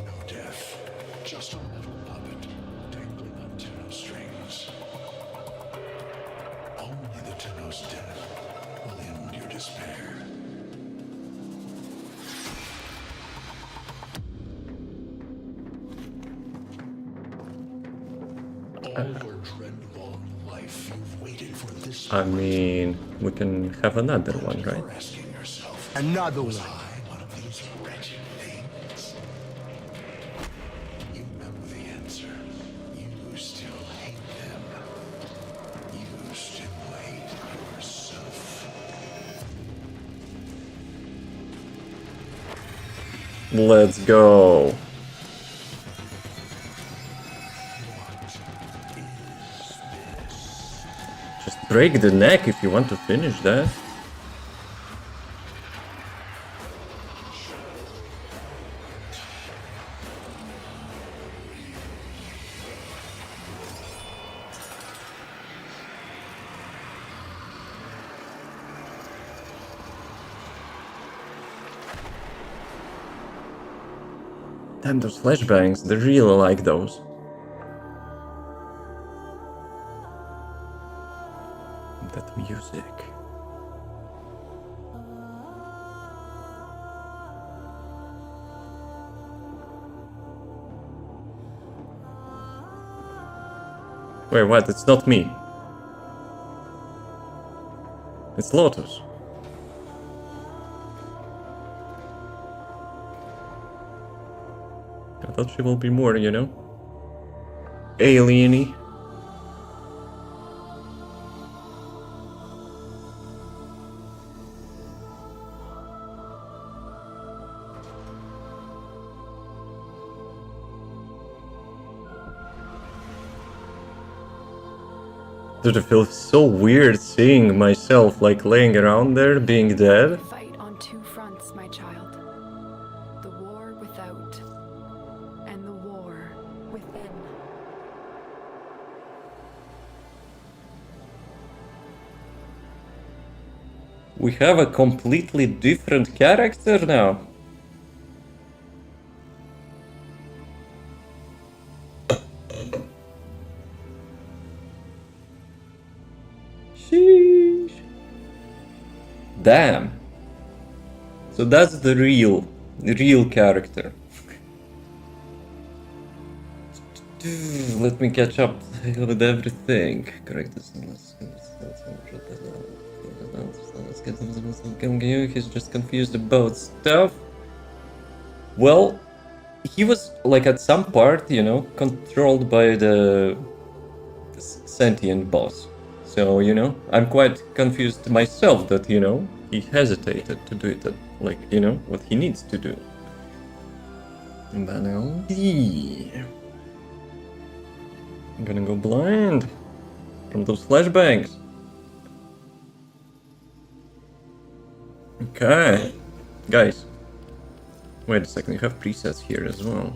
no death. Just a metal puppet dangling on Tenno strings. Only the Tenno's death will end your despair. All your dread-long life, you've waited for this. I mean, we can have another one, right? You're asking yourself, Another was one. I one of these wretched things? You know the answer. You still hate them. You still hate yourself. Let's go. Just break the neck if you want to finish that. Damn, those flashbangs, they really like those. That music. Wait, what? It's not me. It's Lotus. I thought she will be more, you know? Alien-y. Dude, it feels so weird seeing myself like laying around there, being dead. Fight on two fronts, my child. The war without, and the war within. We have a completely different character now. Sheesh. Damn. So that's the real character. Let me catch up with everything. Correct this. He's just confused about stuff. Well, he was like at some part, you know, controlled by the sentient boss. So, you know, I'm quite confused myself that, you know, he hesitated to do it, like, you know, what he needs to do. But now, I'm gonna go blind. from those flashbangs. Okay, guys. Wait a second, you have presets here as well.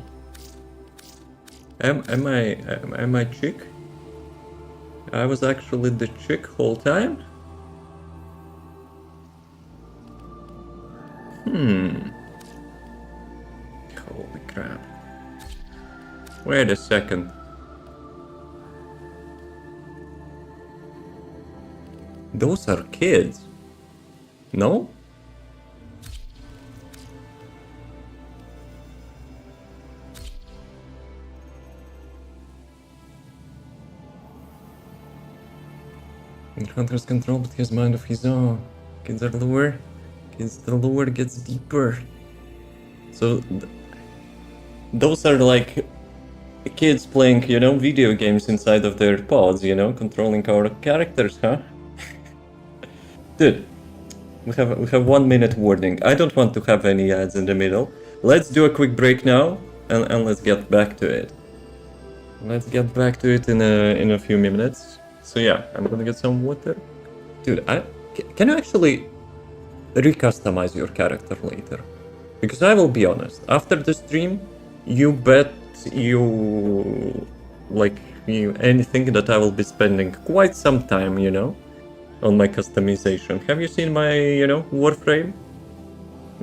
Am I chick? I was actually the chick whole time? Holy crap. Wait a second. Those are kids. No? Hunter's control, but he has mind of his own. Kids are lower. Kids the lower gets deeper. So those are like kids playing, you know, video games inside of their pods, you know, controlling our characters, huh? Dude, we have 1 minute warning. I don't want to have any ads in the middle. Let's do a quick break now, and let's get back to it. Let's get back to it in a few minutes. So yeah, I'm gonna get some water. Dude, can you actually recustomize your character later? Because I will be honest, after the stream, you bet anything that I will be spending quite some time, you know, on my customization. Have you seen my, you know, Warframe?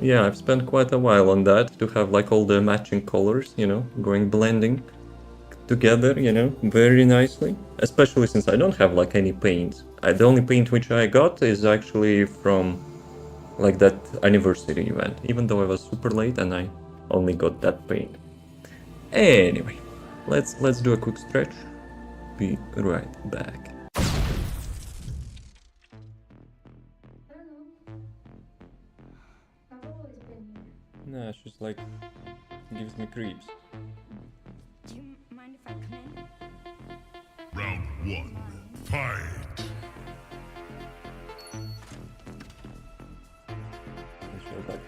Yeah, I've spent quite a while on that to have like all the matching colors, you know, blending together, you know, very nicely. Especially since I don't have like any paint. The only paint which I got is actually from like that anniversary event, even though I was super late and I only got that paint. Anyway, let's do a quick stretch. Be right back. Nah, she's like gives me creeps. Do you mind if I come in? Round 1, fight! And she was like,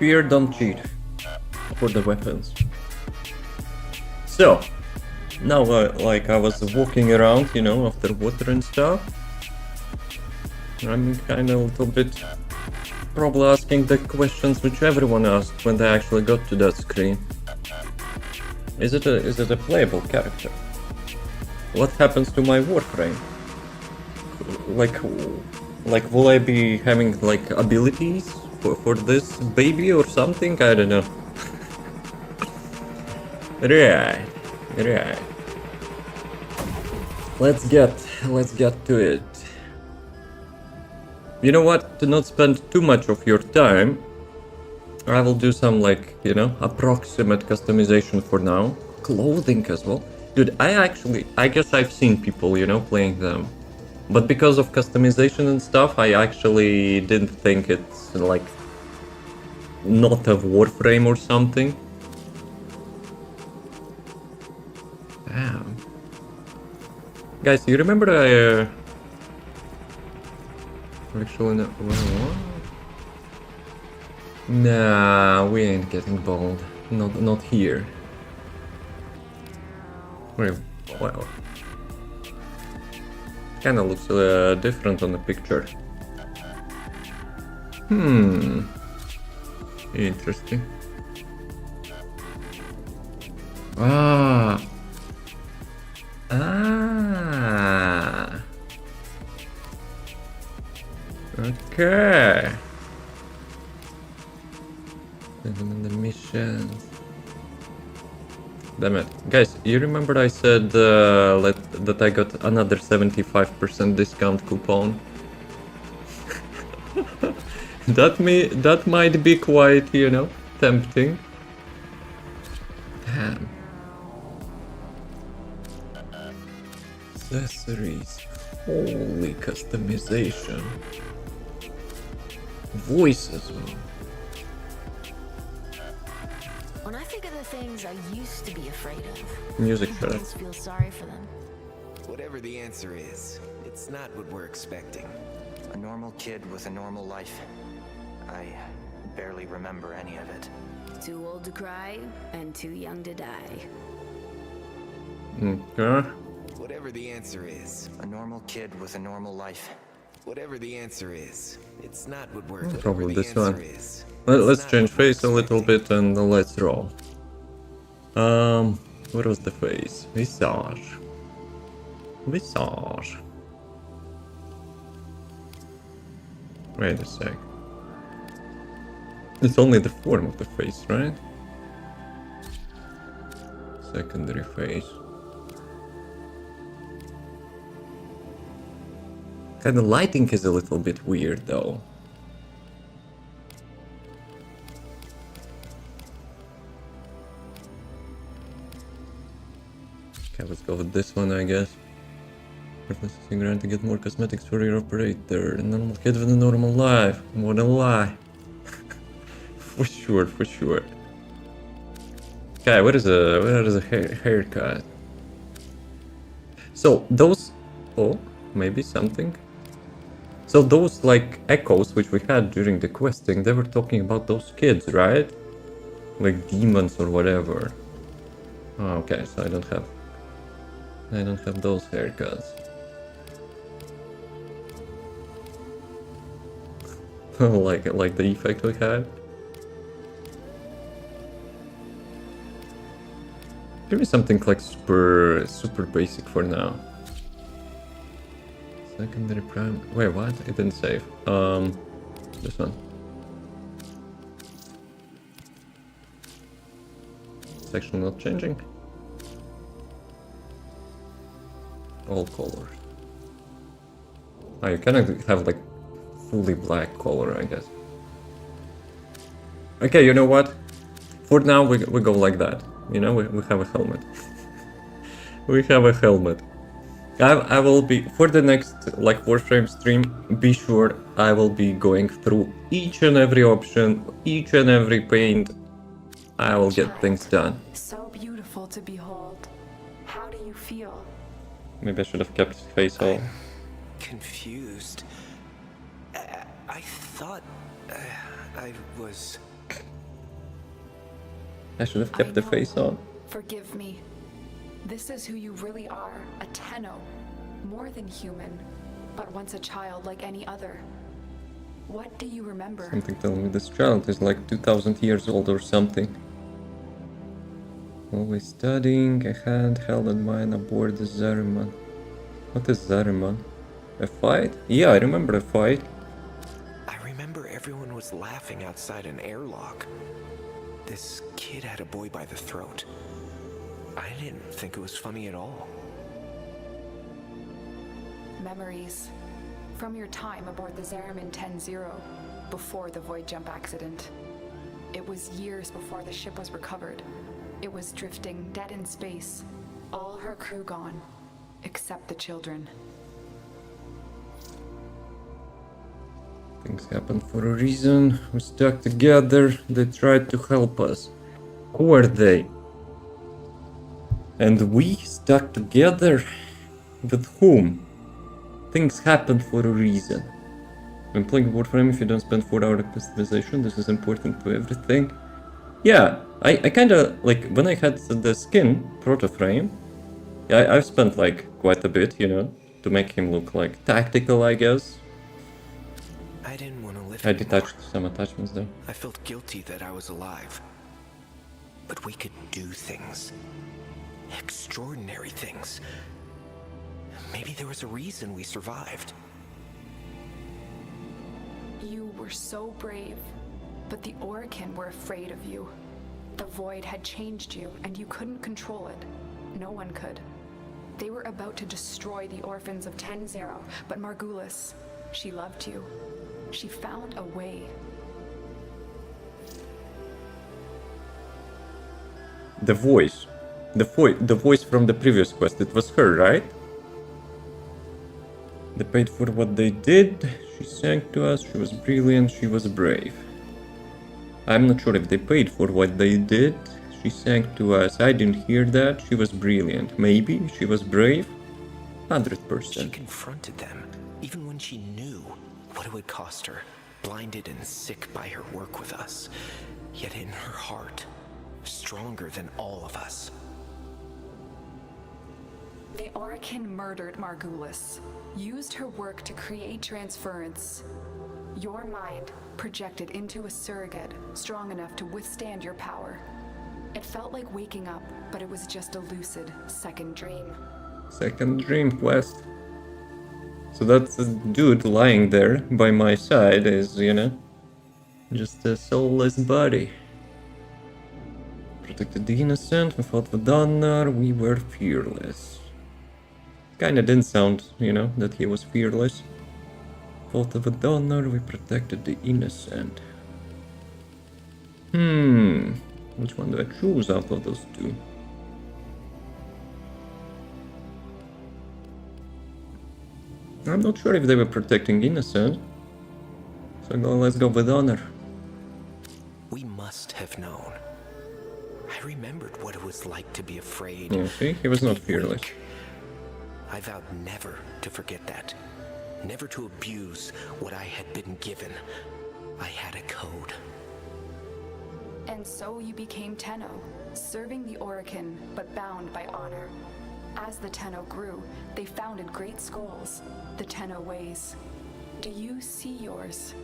fear, don't cheat. For the weapons. So, now like I was walking around, you know, after water and stuff. I'm kinda a little bit probably asking the questions which everyone asked when they actually got to that screen. Is it a playable character? What happens to my Warframe? Like will I be having like abilities for this baby or something? I don't know. Right. Let's get to it. You know what? To not spend too much of your time, I will do some like, you know, approximate customization for now. Clothing as well. Dude, I guess I've seen people, you know, playing them. But because of customization and stuff, I actually didn't think it's like not a Warframe or something. Damn. Guys, you remember actually no. What? Nah, we ain't getting bald. Not here. Wait, wow. Kinda looks different on the picture. Interesting. Okay. And the missions. Damn it. Guys, you remember I said that I got another 75% discount coupon? That might be quite, you know, tempting. Damn. Accessories. Holy customization. Voices. When I think of the things I used to be afraid of, Music I track. always feel sorry for them. Whatever the answer is, it's not what we're expecting. A normal kid with a normal life. I barely remember any of it. Too old to cry and too young to die. Okay. Whatever the answer is. A normal kid with a normal life. Whatever the answer is, it's not what we're Probably this one. is. Let's change face a little bit and let's roll. What was the face? Visage. Wait a sec. It's only the form of the face, right? Secondary face. And the lighting is a little bit weird though. Okay, let's go with this one, I guess. Preferences grant to get more cosmetics for your operator. A normal kid with a normal life. What a lie. For sure. Okay, where is a haircut? So those, oh, maybe something. So those like echoes which we had during the questing, they were talking about those kids, right? Like demons or whatever. Oh, okay, so I don't have those haircuts. like the effect we had. Give me something like super basic for now. Secondary prime. Wait, what? It didn't save. This one. It's actually not changing. All colors. Oh, you cannot have like fully black color, I guess. Okay, you know what? For now, we go like that. You know, we have a helmet. We have a helmet. I will be, for the next like Warframe stream, be sure I will be going through each and every option, each and every paint. I will get things done. So beautiful to behold. How do you feel? Maybe I should have kept his face all. Confused. I thought I was I should have kept the face on. Forgive me. This is who you really are, a Tenno. More than human, but once a child like any other. What do you remember? Something telling me this child is like 2000 years old or something. Always studying, a handheld mine aboard the Zariman. What is Zariman? A fight? Yeah, I remember a fight. I remember everyone was laughing outside an airlock. This kid had a boy by the throat. I didn't think it was funny at all. Memories. From your time aboard the Zariman 10-0, before the void jump accident. It was years before the ship was recovered. It was drifting dead in space. All her crew gone, except the children. Things happen for a reason. We stuck together. They tried to help us. Who are they? And we stuck together? With whom? Things happen for a reason. When playing Warframe, if you don't spend 4 hours at customization, this is important to everything. Yeah, I kinda, like, when I had the skin, Protoframe, I've spent, like, quite a bit, you know, to make him look, like, tactical, I guess. I didn't want to live I detached some attachments though. I felt guilty that I was alive. But we could do things. Extraordinary things. Maybe there was a reason we survived. You were so brave, but the Orokin were afraid of you. The void had changed you, and you couldn't control it. No one could. They were about to destroy the orphans of 10-0, but Margulis, she loved you. She found a way. The voice. The voice from the previous quest, it was her, right? They paid for what they did. She sang to us, she was brilliant, she was brave. I'm not sure if they paid for what they did. She sang to us, I didn't hear that. She was brilliant. Maybe she was brave. 100%. She confronted them, even when she knew what it would cost her, blinded and sick by her work with us. Yet in her heart, stronger than all of us. The Orokin murdered Margulis, used her work to create transference. Your mind projected into a surrogate strong enough to withstand your power. It felt like waking up, but it was just a lucid second dream. Second dream quest. So that dude lying there by my side is, you know, just a soulless body. Protected the innocent, we fought with honor, we were fearless. Kinda didn't sound, you know, that he was fearless. Fought with honor, we protected the innocent. Which one do I choose out of those two? I'm not sure if they were protecting innocent. So let's go with honor. We must have known. I remembered what it was like to be afraid. Yeah, see, he was not fearless. I vowed never to forget that. Never to abuse what I had been given. I had a code. And so you became Tenno, serving the Orokin, but bound by honor. As the Tenno grew, they founded great schools, the Tenno ways. Do you see yours?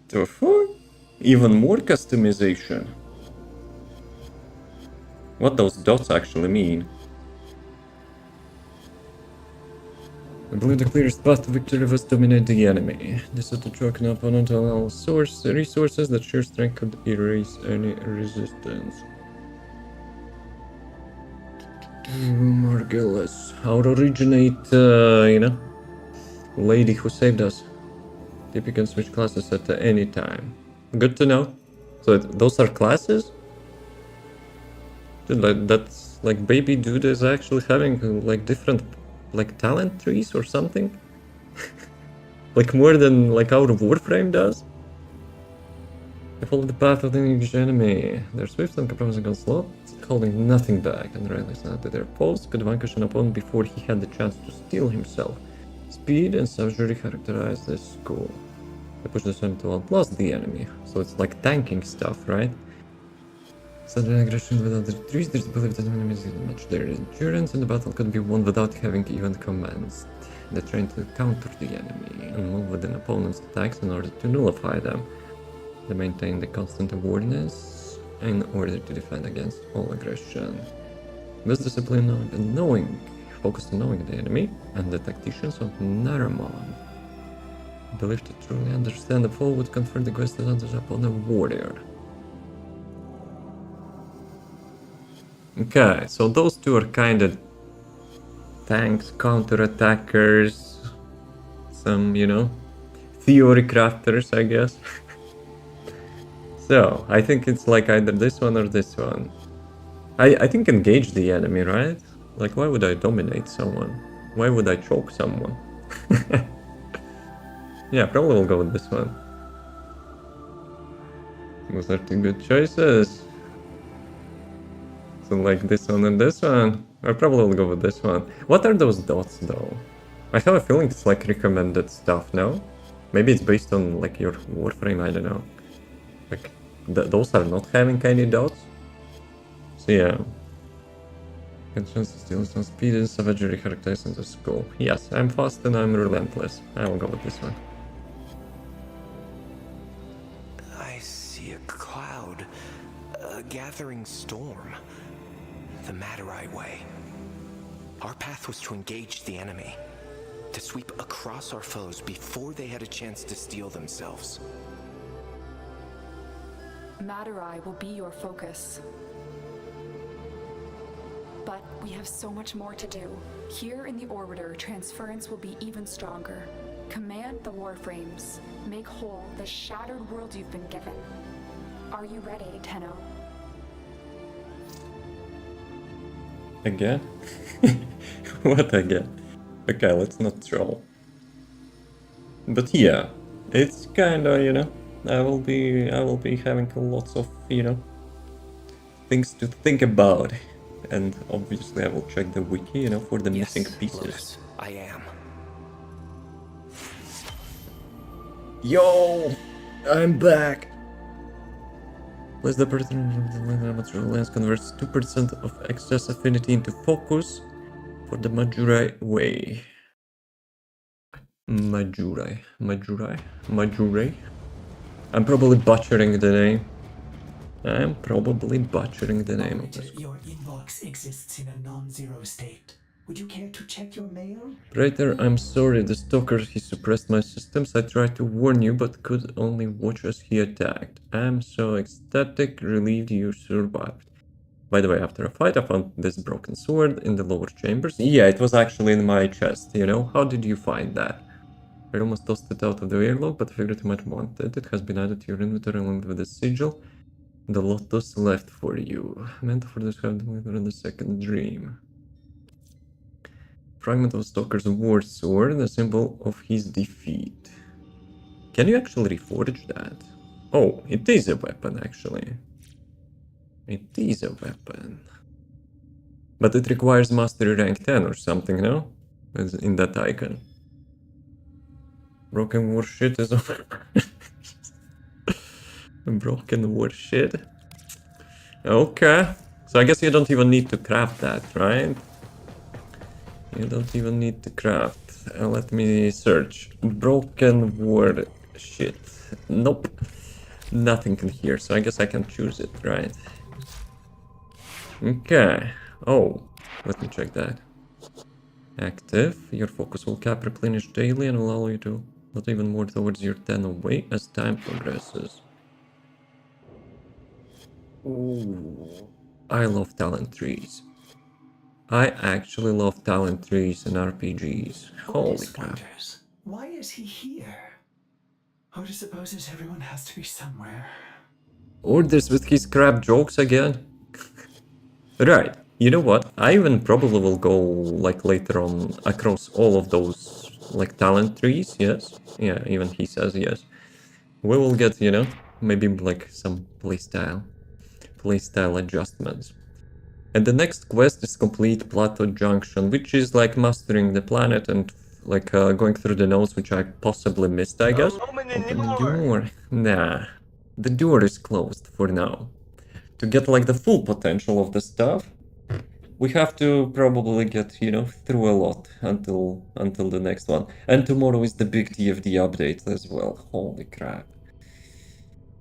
The fuck? Even more customization. What those dots actually mean? I believe the clearest path to victory was dominate the enemy. This is to choke an opponent on all resources that sheer strength could erase any resistance. Margulis. Our originate, you know, lady who saved us. You can switch classes at any time. Good to know. So those are classes? Dude, that's like baby dude is actually having like different like talent trees or something? Like more than like our Warframe does? They follow the path of the enemy. They're swift and compromising on slot, holding nothing back, and rarely at their post could vanquish an opponent before he had the chance to steal himself. Speed and savagery characterize this school. They push the swim to outlast the enemy. So it's like tanking stuff, right? Sudden aggression without the trees, there's belief that enemies match their endurance, and the battle could be won without having even commenced. They train to counter the enemy and move within opponent's attacks in order to nullify them. They maintain the constant awareness in order to defend against all aggression. This discipline and knowing, focused on knowing the enemy and the tacticians of Naramon. Believed to truly understand the foe would confer the quest advantage upon a warrior. Okay, so those two are kind of tanks, counter-attackers, some, you know, theory crafters, I guess. So, I think it's like either this one or this one. I think engage the enemy, right? Like, why would I dominate someone? Why would I choke someone? Yeah, probably will go with this one. Those are two good choices. So like this one and this one. I probably will go with this one. What are those dots though? I have a feeling it's like recommended stuff, no? Maybe it's based on like your Warframe, I don't know. Like those are not having any dots. So yeah. Good chance to steal some speed and savagery characterized in the school. Yes, I'm fast and I'm relentless. I will go with this one. I see a cloud. A gathering storm. The Matarai way. Our path was to engage the enemy. To sweep across our foes before they had a chance to steal themselves. Matarai will be your focus. But we have so much more to do. Here in the Orbiter, transference will be even stronger. Command the Warframes. Make whole the shattered world you've been given. Are you ready, Tenno? Again? What again? Okay, let's not troll. But yeah, it's kinda, you know, I will be having lots of, you know, things to think about. And obviously I will check the wiki, you know, for the missing pieces. Lotus, I am. Yo! I'm back! Place the person of the material lens converts 2% of excess affinity into focus for the Majurai way. Majurai. I'm probably butchering the name. Of this. Your inbox exists in a non-zero state. Would you care to check your mail? Praetor, I'm sorry, the stalker, he suppressed my systems. I tried to warn you, but could only watch as he attacked. I'm so ecstatic, relieved you survived. By the way, after a fight, I found this broken sword in the lower chambers. Yeah, it was actually in my chest, you know? How did you find that? I almost tossed it out of the airlock, but I figured you might want it. It has been added to your inventory along with the sigil. The Lotus left for you. Meant for this have delivered in the second dream. Fragment of Stalker's war sword, the symbol of his defeat. Can you actually reforge that? Oh, it is a weapon, actually. It is a weapon. But it requires mastery rank 10 or something, no? As in that icon. Broken war shit is over. Broken war shit. Okay. So I guess you don't even need to craft that, right? You don't even need to craft. Let me search. Broken word shit. Nope. Nothing in here, so I guess I can choose it, right? Okay. Oh, let me check that. Active. Your focus will cap replenish daily and will allow you to not even more towards your Tenno way as time progresses. Ooh. I love talent trees. I actually love talent trees in RPGs. Holy crap. Why is he here? Otis supposes everyone has to be somewhere. Orders with his crap jokes again? Right, you know what? I even probably will go like later on across all of those like talent trees, yes? Yeah, even he says yes. We will get, you know, maybe like some playstyle adjustments. And the next quest is complete Plateau Junction, which is like mastering the planet and like going through the notes, which I possibly missed, I guess. Open the door. Nah, the door is closed for now. To get like the full potential of the stuff, we have to probably get, you know, through a lot until the next one. And tomorrow is the big TFD update as well. Holy crap.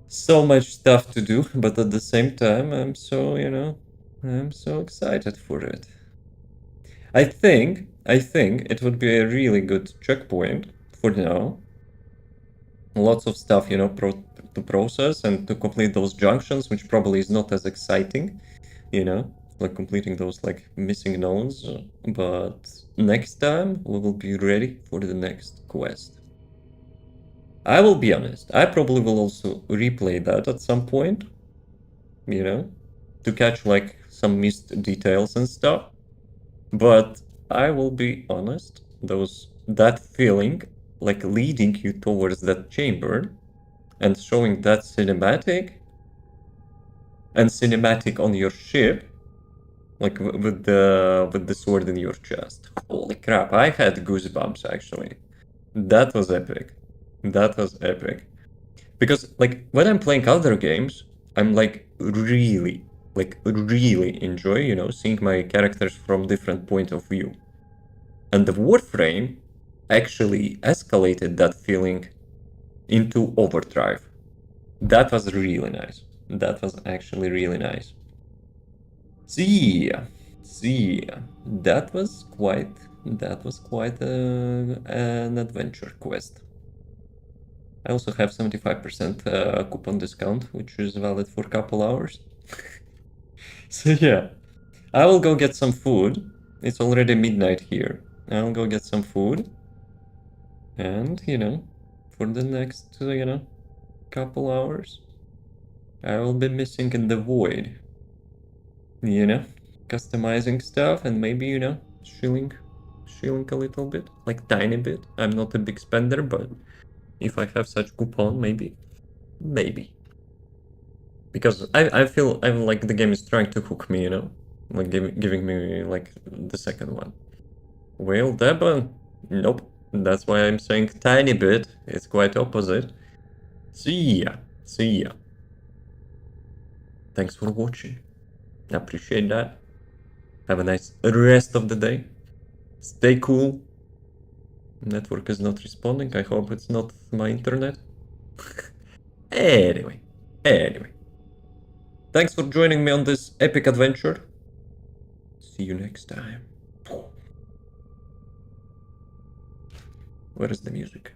So much stuff to do, but at the same time, I'm so, you know, I'm so excited for it. I think it would be a really good checkpoint for now. Lots of stuff, you know, to process and to complete those junctions, which probably is not as exciting, you know, like completing those like missing nodes. But next time we will be ready for the next quest. I will be honest, I probably will also replay that at some point, you know, to catch like some missed details and stuff. But I will be honest, that feeling, like leading you towards that chamber and showing that cinematic on your ship, like with the sword in your chest. Holy crap, I had goosebumps actually. That was epic. That was epic. Because like when I'm playing other games, I'm like really enjoy, you know, seeing my characters from different point of view. And the Warframe actually escalated that feeling into overdrive. That was really nice. That was actually really nice. See, that was quite an adventure quest. I also have 75% coupon discount, which is valid for a couple hours. So yeah, I will go get some food. It's already midnight here. I'll go get some food. And, you know, for the next, you know, couple hours, I will be missing in the void. You know, customizing stuff and maybe, you know, shilling a little bit, like tiny bit. I'm not a big spender, but if I have such coupon, maybe. Because I feel like the game is trying to hook me, you know, like giving me like the second one. Well, Deba, nope. That's why I'm saying tiny bit. It's quite opposite. See ya. Thanks for watching. Appreciate that. Have a nice rest of the day. Stay cool. Network is not responding. I hope it's not my internet. Anyway. Thanks for joining me on this epic adventure. See you next time. Where is the music?